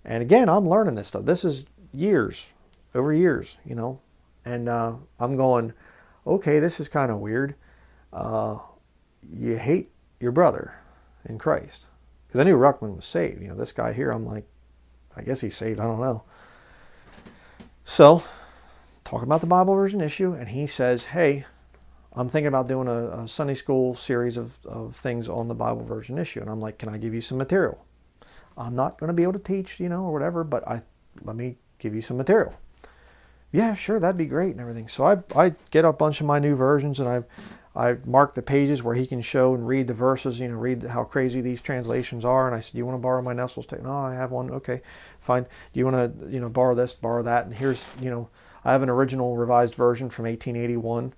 again, I'm learning this stuff. This is years, over years, you know. And I'm going, okay, this is kind of weird. You hate your brother in Christ. Because I knew Ruckman was saved. You know, this guy here, I'm like, I guess he's saved. I don't know. So, talking about the Bible version issue, and he says, hey, I'm thinking about doing a Sunday school series of things on the Bible version issue. And I'm like, can I give you some material? I'm not going to be able to teach, you know, or whatever, but let me give you some material. Yeah, sure, that'd be great and everything. So I get a bunch of my new versions, and I mark the pages where he can show and read the verses, you know, read how crazy these translations are. And I said, do you want to borrow my Nestle's text? No, I have one. Okay, fine. Do you want to, you know, borrow this, borrow that? And here's, you know, I have an original revised version from 1881.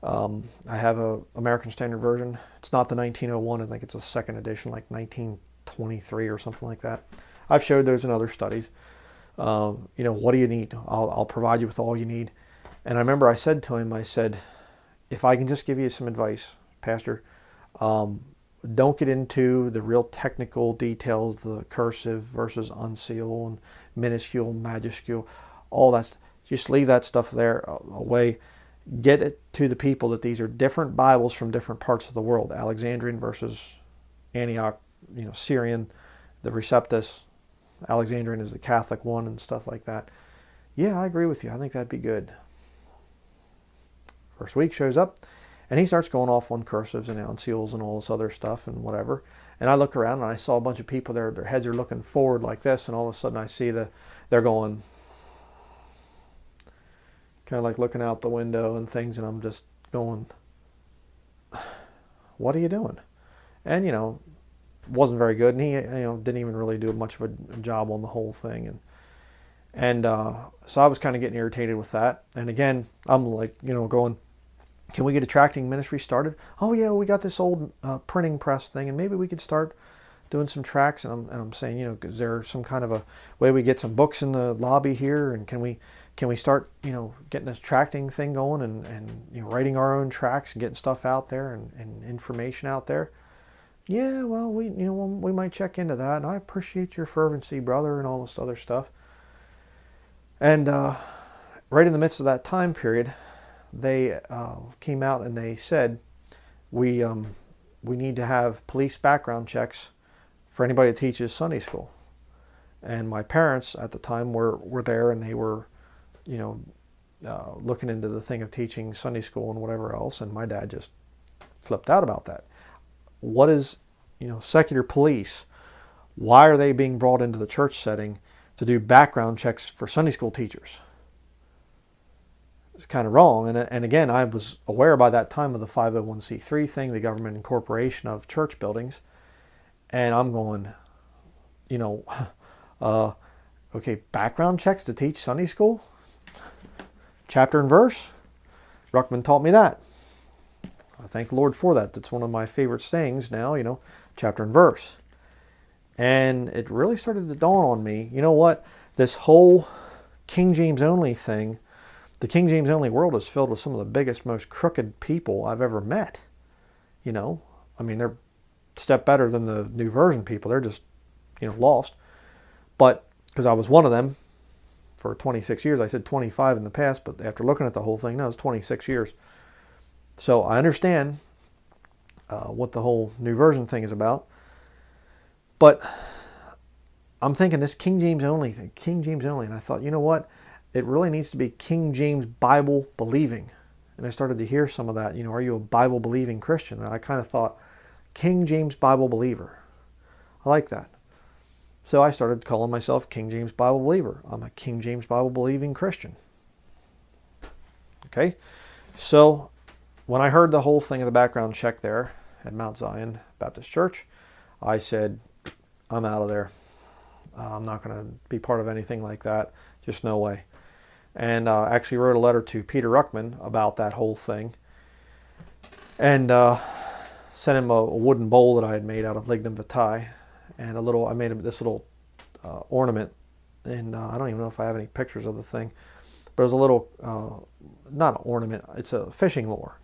I have a American Standard Version. It's not the 1901. I think it's a second edition, like 1923 or something like that. I've showed those in other studies. You know, what do you need? I'll provide you with all you need. And I remember I said to him, I said, if I can just give you some advice, Pastor, don't get into the real technical details, the cursive versus unseal and minuscule, majuscule, all that. Just leave that stuff there away. Get it to the people that these are different Bibles from different parts of the world. Alexandrian versus Antioch, you know, Syrian, the Receptus. Alexandrian is the Catholic one and stuff like that. Yeah, I agree with you. I think that'd be good. First week shows up, and he starts going off on cursives and unseals and all this other stuff and whatever. And I look around and I saw a bunch of people there, their heads are looking forward like this, and all of a sudden I see they're going, kind of like looking out the window and things, and I'm just going, what are you doing? And, you know, wasn't very good, and he, you know, didn't even really do much of a job on the whole thing. And so I was kind of getting irritated with that. And again, I'm like, you know, going, can we get a tracting ministry started? Oh yeah, we got this old printing press thing, and maybe we could start doing some tracts. And I'm saying, you know, is there some kind of a way we get some books in the lobby here, and can we start, you know, getting this tracting thing going, and you know, writing our own tracts and getting stuff out there and information out there? Yeah, well, we might check into that, and I appreciate your fervency, brother, and all this other stuff. And right in the midst of that time period, they came out and they said, we need to have police background checks for anybody that teaches Sunday school. And my parents at the time were there, and they were, you know, looking into the thing of teaching Sunday school and whatever else. And my dad just flipped out about that. What is, you know, secular police? Why are they being brought into the church setting to do background checks for Sunday school teachers? It's kind of wrong. And again, I was aware by that time of the 501c3 thing, the government incorporation of church buildings. And I'm going, you know, okay, background checks to teach Sunday school? Chapter and verse? Ruckman taught me that. I thank the Lord for that. That's one of my favorite sayings now, you know, chapter and verse. And it really started to dawn on me, you know what, this whole King James only thing, the King James only world is filled with some of the biggest, most crooked people I've ever met. You know, I mean, they're a step better than the New Version people. They're just, you know, lost. But because I was one of them for 26 years, I said 25 in the past, but after looking at the whole thing, no, it's 26 years. So I understand what the whole New Version thing is about. But I'm thinking this King James only thing, King James only. And I thought, you know what? It really needs to be King James Bible believing. And I started to hear some of that. You know, are you a Bible believing Christian? And I kind of thought, King James Bible believer. I like that. So I started calling myself King James Bible believer. I'm a King James Bible believing Christian. Okay? So when I heard the whole thing of the background check there at Mount Zion Baptist Church, I said, I'm out of there. I'm not going to be part of anything like that. Just no way. And actually wrote a letter to Peter Ruckman about that whole thing. And sent him a wooden bowl that I had made out of lignum vitae. And I made this little ornament. And I don't even know if I have any pictures of the thing. But it was a little, not an ornament, it's a fishing lure.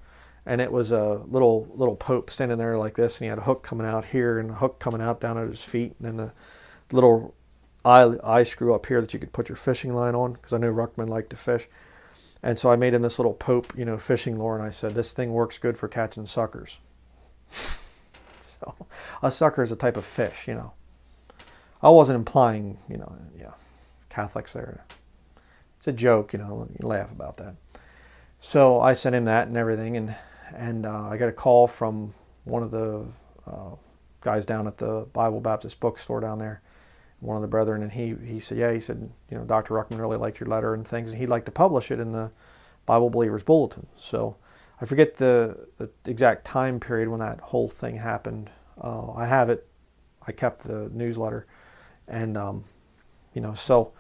And it was a little pope standing there like this, and he had a hook coming out here and a hook coming out down at his feet, and then the little eye screw up here that you could put your fishing line on, because I knew Ruckman liked to fish. And so I made him this little Pope, fishing lure, and I said, this thing works good for catching suckers. So a sucker is a type of fish, I wasn't implying, Catholics there. It's a joke, you laugh about that. So I sent him that and everything, and I got a call from one of the guys down at the Bible Baptist bookstore down there, one of the brethren, and he said, yeah, he said, Dr. Ruckman really liked your letter and things, and he'd like to publish it in the Bible Believers Bulletin. So I forget the exact time period when that whole thing happened. I have it. I kept the newsletter, and so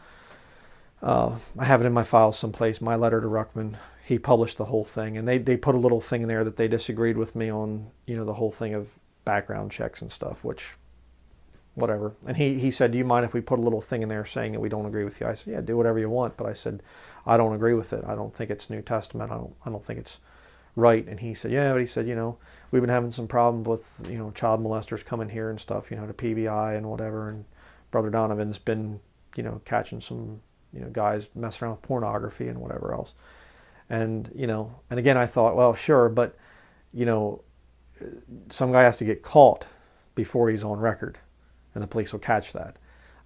I have it in my files someplace. My letter to Ruckman. He published the whole thing, and they put a little thing in there that they disagreed with me on, the whole thing of background checks and stuff, which, whatever. And he said, do you mind if we put a little thing in there saying that we don't agree with you? I said, yeah, do whatever you want. But I said, I don't agree with it. I don't think it's New Testament. I don't think it's right. And he said, yeah, but he said, we've been having some problems with, child molesters coming here and stuff, to PBI and whatever. And Brother Donovan's been, catching some, guys messing around with pornography and whatever else. And, and again, I thought, well, sure, but, some guy has to get caught before he's on record, and the police will catch that.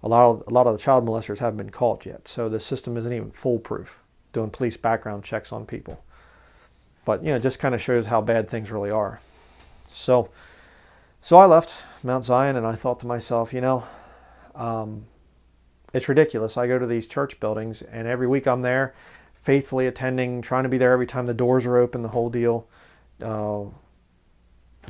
A lot of the child molesters haven't been caught yet, so the system isn't even foolproof, doing police background checks on people. But, it just kind of shows how bad things really are. So I left Mount Zion, and I thought to myself, it's ridiculous. I go to these church buildings, and every week I'm there, faithfully attending, trying to be there every time the doors are open, the whole deal. And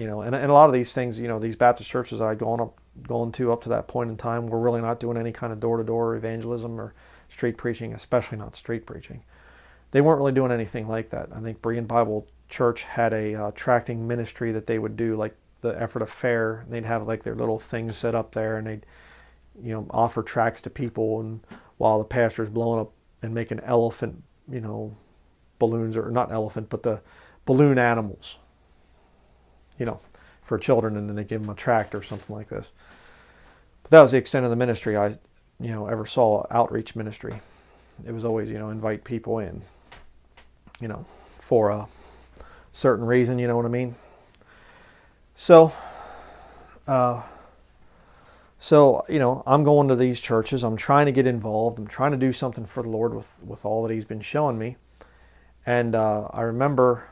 a lot of these things, these Baptist churches that I'd gone to up to that point in time were really not doing any kind of door-to-door evangelism or street preaching, especially not street preaching. They weren't really doing anything like that. I think Bryan Bible Church had a tracting ministry that they would do, like the Effort of Fair. They'd have like their little things set up there, and they'd offer tracts to people, and while the pastor's blowing up and making elephant balloons, or not elephant, but the balloon animals, for children, and then they give them a tract or something like this. But that was the extent of the ministry I ever saw. Outreach ministry. It was always invite people in for a certain reason, you know what I mean. So I'm going to these churches. I'm trying to get involved. I'm trying to do something for the Lord with all that He's been showing me. And I remember,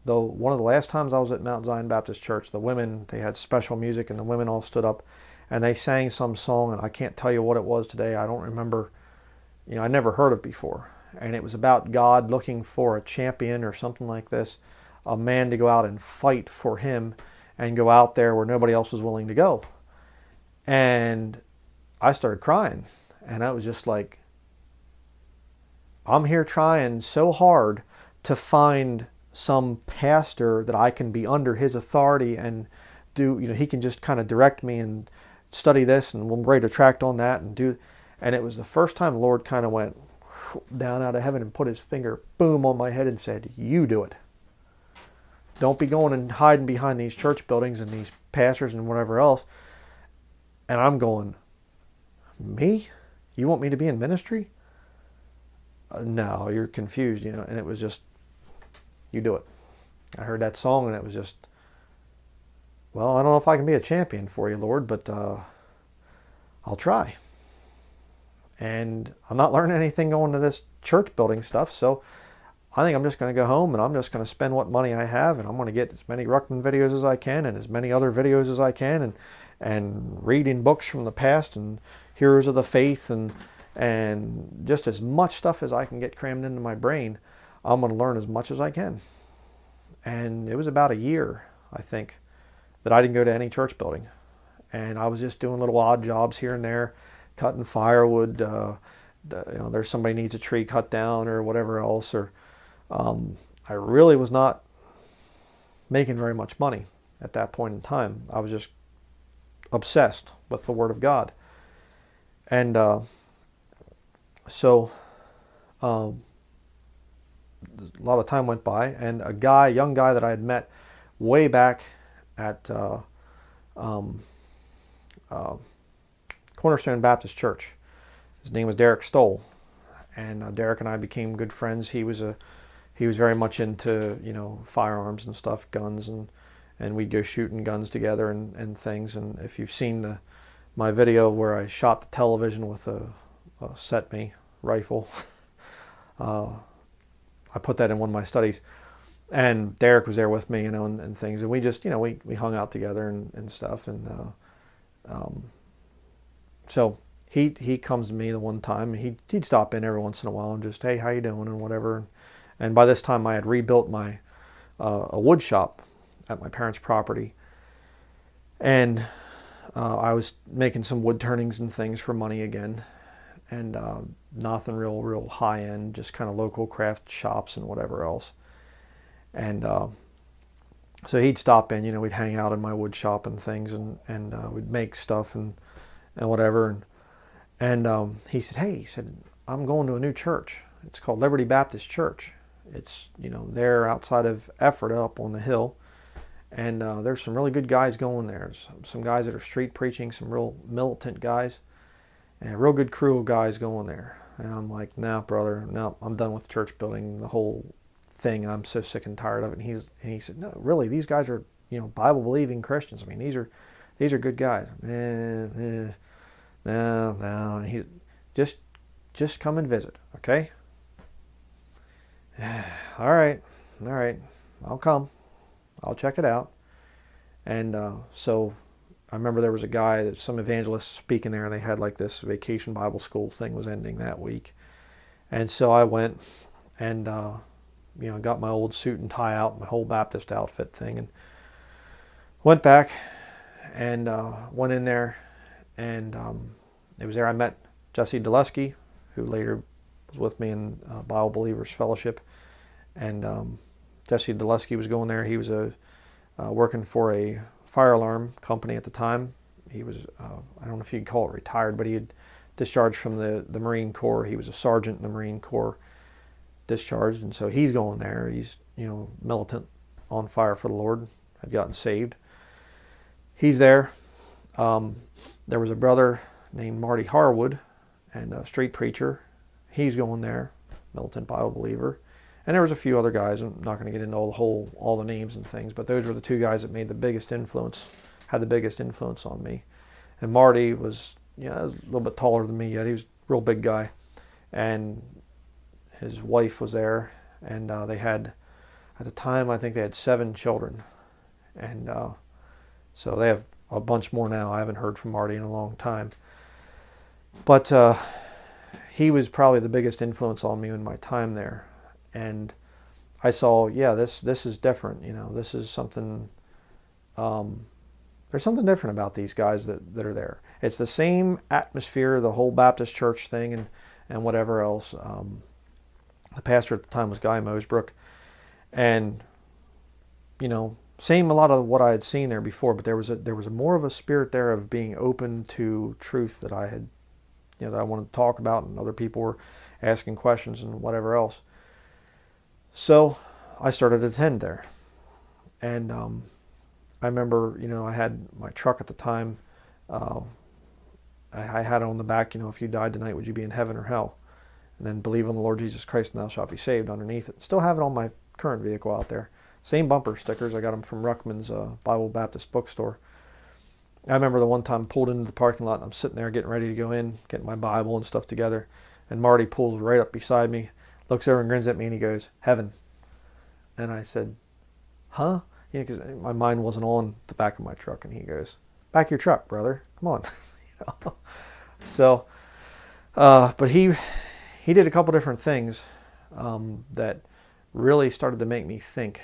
though, one of the last times I was at Mount Zion Baptist Church, the women, they had special music, and the women all stood up and they sang some song, and I can't tell you what it was today. I don't remember. I never heard it before. And it was about God looking for a champion or something like this, a man to go out and fight for Him and go out there where nobody else was willing to go. And I started crying, and I was just like, I'm here trying so hard to find some pastor that I can be under his authority and do, he can just kind of direct me and study this, and we'll write a tract on that and do. And it was the first time the Lord kind of went down out of heaven and put His finger, boom, on my head and said, you do it. Don't be going and hiding behind these church buildings and these pastors and whatever else. And I'm going, me? You want me to be in ministry? No, you're confused, And it was just, you do it. I heard that song, and it was just, well, I don't know if I can be a champion for you, Lord, but I'll try. And I'm not learning anything going to this church building stuff, so I think I'm just going to go home, and I'm just going to spend what money I have, and I'm going to get as many Ruckman videos as I can, and as many other videos as I can, and reading books from the past, and heroes of the faith, and just as much stuff as I can get crammed into my brain. I'm going to learn as much as I can. And it was about a year, I think, that I didn't go to any church building. And I was just doing little odd jobs here and there, cutting firewood. There's somebody needs a tree cut down or whatever else. Or I really was not making very much money at that point in time. I was just obsessed with the Word of God. And so a lot of time went by, and a young guy that I had met way back at Cornerstone Baptist Church, His name was Derek Stoll, and Derek and I became good friends. He was very much into, you know, firearms and stuff, guns, and we'd go shooting guns together and things. And if you've seen my video where I shot the television with a set-me rifle, I put that in one of my studies. And Derek was there with me, you know, and things. And we just, you know, we hung out together and stuff. And so he comes to me the one time. He'd stop in every once in a while and just, hey, how you doing, and whatever. And by this time I had rebuilt my a wood shop at my parents' property. And I was making some wood turnings and things for money again. And nothing real high end, just kind of local craft shops and whatever else. And so he'd stop in, you know, we'd hang out in my wood shop and things, and we'd make stuff and whatever. And he said, hey, he said, I'm going to a new church. It's called Liberty Baptist Church. It's, you know, they're outside of Ephrata up on the hill. And there's some really good guys going there. Some guys that are street preaching, some real militant guys, and a real good crew of guys going there. And I'm like, nah, brother, no, I'm done with church building, the whole thing. I'm so sick and tired of it. And he said, no, really, these guys are, you know, Bible believing Christians. I mean, these are good guys. No. And he just come and visit, okay? All right, I'll come. I'll check it out. And so I remember there was a guy, some evangelists speaking there, and they had like this vacation Bible school thing was ending that week. And so I went and, you know, got my old suit and tie out, my whole Baptist outfit thing, and went back and went in there. And it was there I met Jesse Dulesky, who later was with me in Bible Believers Fellowship. And Jesse Dulesky was going there. He was working for a fire alarm company at the time. He was, I don't know if you'd call it retired, but he had discharged from the Marine Corps. He was a sergeant in the Marine Corps, discharged, and so he's going there. He's, you know, militant, on fire for the Lord, had gotten saved. He's there. There was a brother named Marty Harwood, and a street preacher. He's going there, militant Bible believer. And there was a few other guys. I'm not going to get into all the names and things, but those were the two guys that made the biggest influence, had the biggest influence on me. And Marty was, you know, a little bit taller than me yet. He was a real big guy. And his wife was there, and they had, at the time, I think they had 7 children. And so they have a bunch more now. I haven't heard from Marty in a long time. But he was probably the biggest influence on me in my time there. And I saw, yeah, this is different. You know, this is something, there's something different about these guys that are there. It's the same atmosphere, the whole Baptist church thing and whatever else. The pastor at the time was Guy Mosebrook. And, you know, same a lot of what I had seen there before, but there was a more of a spirit there of being open to truth that I had, you know, that I wanted to talk about, and other people were asking questions and whatever else. So I started to attend there. And I remember, you know, I had my truck at the time. I had on the back, you know, if you died tonight, would you be in heaven or hell? And then believe on the Lord Jesus Christ and thou shalt be saved underneath it. Still have it on my current vehicle out there. Same bumper stickers. I got them from Ruckman's Bible Baptist bookstore. I remember the one time I pulled into the parking lot, and I'm sitting there getting ready to go in, getting my Bible and stuff together. And Marty pulls right up beside me, looks over and grins at me, and he goes, "Heaven." And I said, "Huh?" You know, because my mind wasn't on the back of my truck. And he goes, "Back your truck, brother. Come on." You know? So, but he did a couple different things that really started to make me think.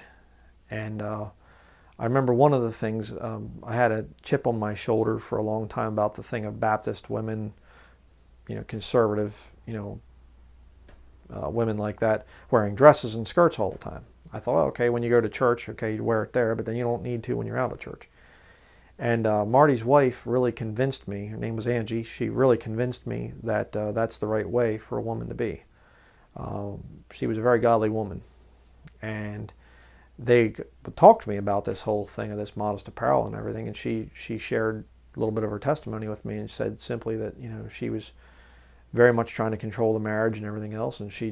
And I remember one of the things, I had a chip on my shoulder for a long time about the thing of Baptist women, you know, conservative, you know, women like that, wearing dresses and skirts all the time. I thought, okay, when you go to church, okay, you wear it there, but then you don't need to when you're out of church. And Marty's wife really convinced me, her name was Angie, she really convinced me that that's the right way for a woman to be. She was a very godly woman. And they talked to me about this whole thing of this modest apparel and everything, and she shared a little bit of her testimony with me and said simply that, you know, she was very much trying to control the marriage and everything else. And she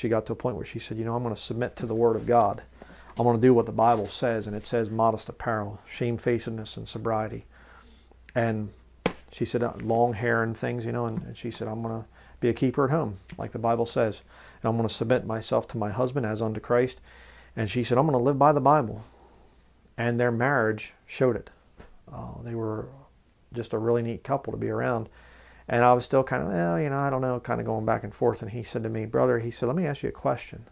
got to a point where she said, I'm going to submit to the Word of God. I'm going to do what the Bible says, and it says modest apparel, shamefacedness, and sobriety. And she said long hair and things, and she said, I'm going to be a keeper at home, like the Bible says. And I'm going to submit myself to my husband as unto Christ. And she said, I'm going to live by the Bible. And their marriage showed it. They were just a really neat couple to be around. And I was still kind of, I don't know, kind of going back and forth. And he said to me, brother, he said, let me ask you a question.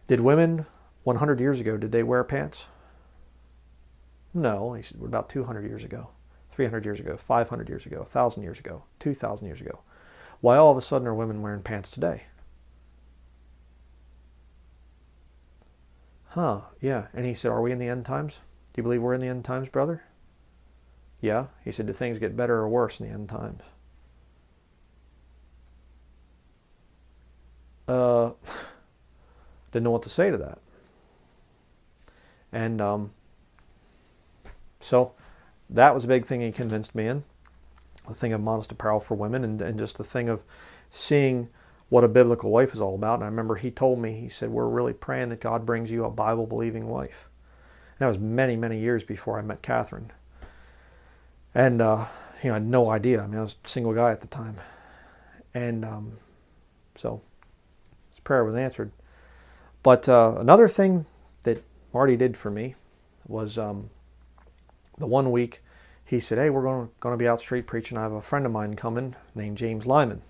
Did women 100 years ago, did they wear pants? No. He said, what about 200 years ago, 300 years ago, 500 years ago, 1,000 years ago, 2,000 years ago? Why all of a sudden are women wearing pants today? Huh, yeah. And he said, are we in the end times? Do you believe we're in the end times, brother? Yeah. He said, do things get better or worse in the end times? Didn't know what to say to that. And so that was a big thing he convinced me in. The thing of modest apparel for women, and just the thing of seeing what a biblical wife is all about. And I remember he told me, he said, we're really praying that God brings you a Bible-believing wife. And that was many, many years before I met Catherine. And, I had no idea. I mean, I was a single guy at the time. And so his prayer was answered. But another thing that Marty did for me was the one week he said, hey, we're going to be out street preaching. I have a friend of mine coming named James Lyman.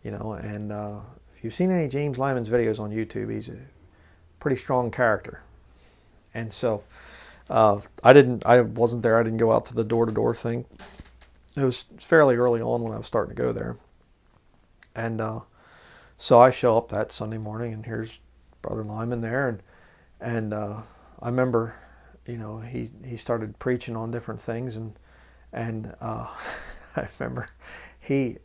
And if you've seen any of James Lyman's videos on YouTube, he's a pretty strong character. And so I wasn't there. I didn't go out to the door-to-door thing. It was fairly early on when I was starting to go there. And so I show up that Sunday morning, and here's Brother Lyman there. And I remember, he started preaching on different things. And I remember he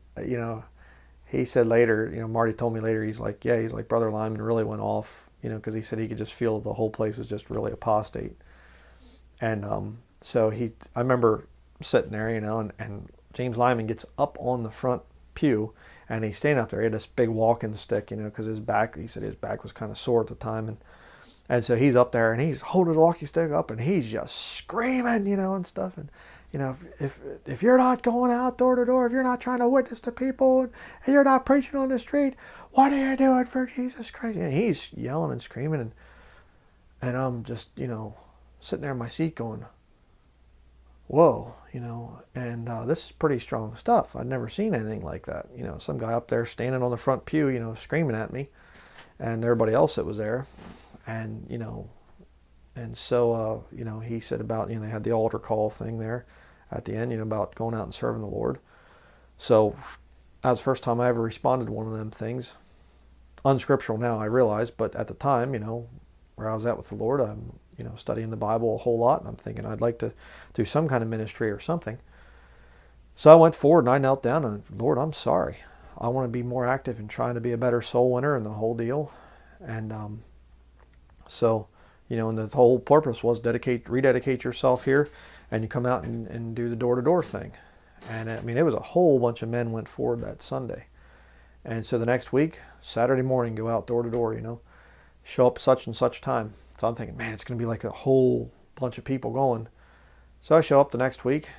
said later, Marty told me later, he's like, Brother Lyman really went off, because he said he could just feel the whole place was just really apostate. And so I remember sitting there, and James Lyman gets up on the front pew, and he's standing up there. He had this big walking stick, because he said his back was kind of sore at the time. And so he's up there, and he's holding the walking stick up, and he's just screaming, and stuff. And, if you're not going out door to door, if you're not trying to witness to people, and you're not preaching on the street, what are you doing for Jesus Christ? And he's yelling and screaming, and I'm just, sitting there in my seat going, whoa, and this is pretty strong stuff. I'd never seen anything like that. Some guy up there standing on the front pew, screaming at me, and everybody else that was there. And, and so, he said about, they had the altar call thing there at the end, about going out and serving the Lord. So that was the first time I ever responded to one of them things. Unscriptural now, I realize, but at the time, where I was at with the Lord, I'm, studying the Bible a whole lot, and I'm thinking I'd like to do some kind of ministry or something. So I went forward and I knelt down and, Lord, I'm sorry. I want to be more active in trying to be a better soul winner and the whole deal. And so, and the whole purpose was rededicate yourself here, and you come out and do the door-to-door thing. And I mean, it was a whole bunch of men went forward that Sunday. And so the next week, Saturday morning, go out door-to-door, show up such and such time. So I'm thinking, man, it's going to be like a whole bunch of people going. So I show up the next week.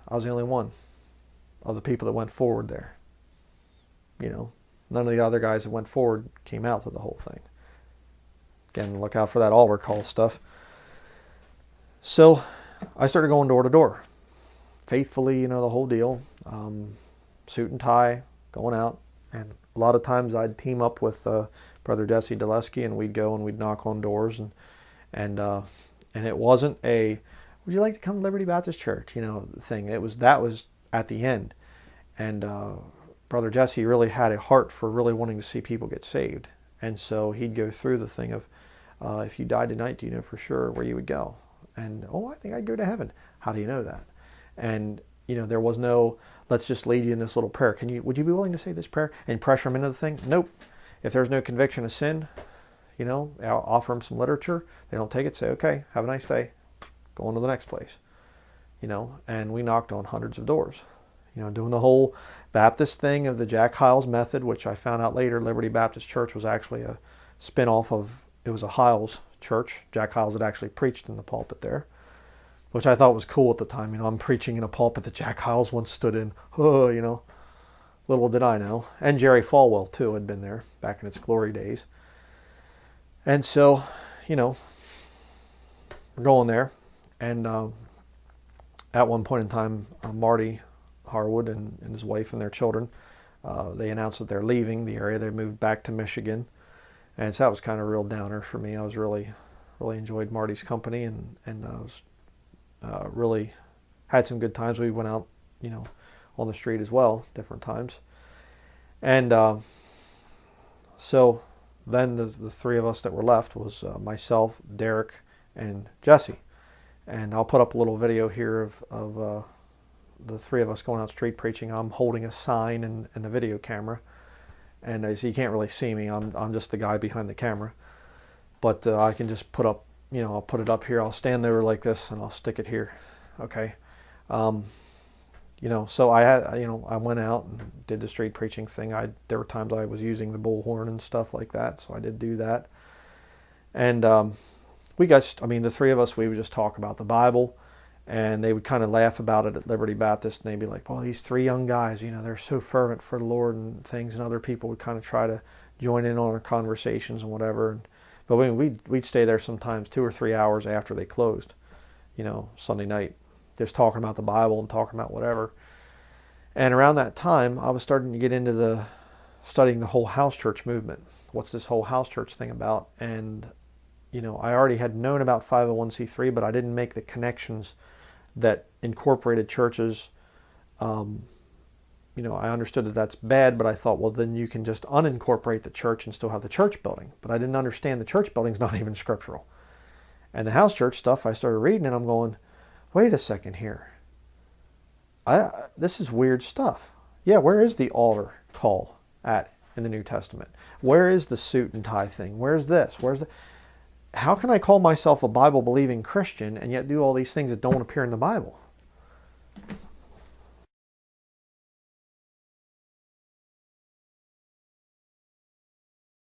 I was the only one of the people that went forward there. None of the other guys that went forward came out to the whole thing. Again, look out for that altar call stuff. So I started going door to door. Faithfully, the whole deal. Suit and tie, going out. And a lot of times I'd team up with Brother Jesse Deleski, and we'd go and we'd knock on doors. And it wasn't a, would you like to come to Liberty Baptist Church, thing. That was at the end. And Brother Jesse really had a heart for really wanting to see people get saved. And so he'd go through the thing of, if you died tonight, do you know for sure where you would go? And, I think I'd go to heaven. How do you know that? And, there was no, let's just lead you in this little prayer. Would you be willing to say this prayer and pressure them into the thing? Nope. If there's no conviction of sin, I'll offer them some literature. They don't take it, say, okay, have a nice day. Go on to the next place. And we knocked on hundreds of doors, doing the whole Baptist thing of the Jack Hyles method, which I found out later Liberty Baptist Church was actually a spin-off of, it was a Hyles church. Jack Hyles had actually preached in the pulpit there, which I thought was cool at the time. I'm preaching in a pulpit that Jack Hyles once stood in. Oh, little did I know. And Jerry Falwell, too, had been there back in its glory days. And so, we're going there. And at one point in time, Marty Harwood and his wife and their children, they announced that they're leaving the area. They moved back to Michigan. And so that was kind of a real downer for me. I was really enjoyed Marty's company, and I was really had some good times. We went out, on the street as well, different times. And so then the three of us that were left was myself, Derek, and Jesse. And I'll put up a little video here of the three of us going out street preaching. I'm holding a sign and the video camera. And so you can't really see me. I'm just the guy behind the camera. But I can just put up, I'll put it up here. I'll stand there like this and I'll stick it here. Okay. So I went out and did the street preaching thing. There were times I was using the bullhorn and stuff like that. So I did do that. And the three of us, we would just talk about the Bible. And they would kind of laugh about it at Liberty Baptist, and they'd be like, well, these three young guys, they're so fervent for the Lord and things, and other people would kind of try to join in on our conversations and whatever. But we'd stay there sometimes 2 or 3 hours after they closed, Sunday night, just talking about the Bible and talking about whatever. And around that time, I was starting to get into studying the whole house church movement. What's this whole house church thing about? And, I already had known about 501c3, but I didn't make the connections that incorporated churches, I understood that that's bad, but I thought, well, then you can just unincorporate the church and still have the church building. But I didn't understand the church building's not even scriptural. And the house church stuff, I started reading, and I'm going, wait a second here. This is weird stuff. Yeah, where is the altar call at in the New Testament? Where is the suit and tie thing? Where's this? How can I call myself a Bible-believing Christian and yet do all these things that don't appear in the Bible?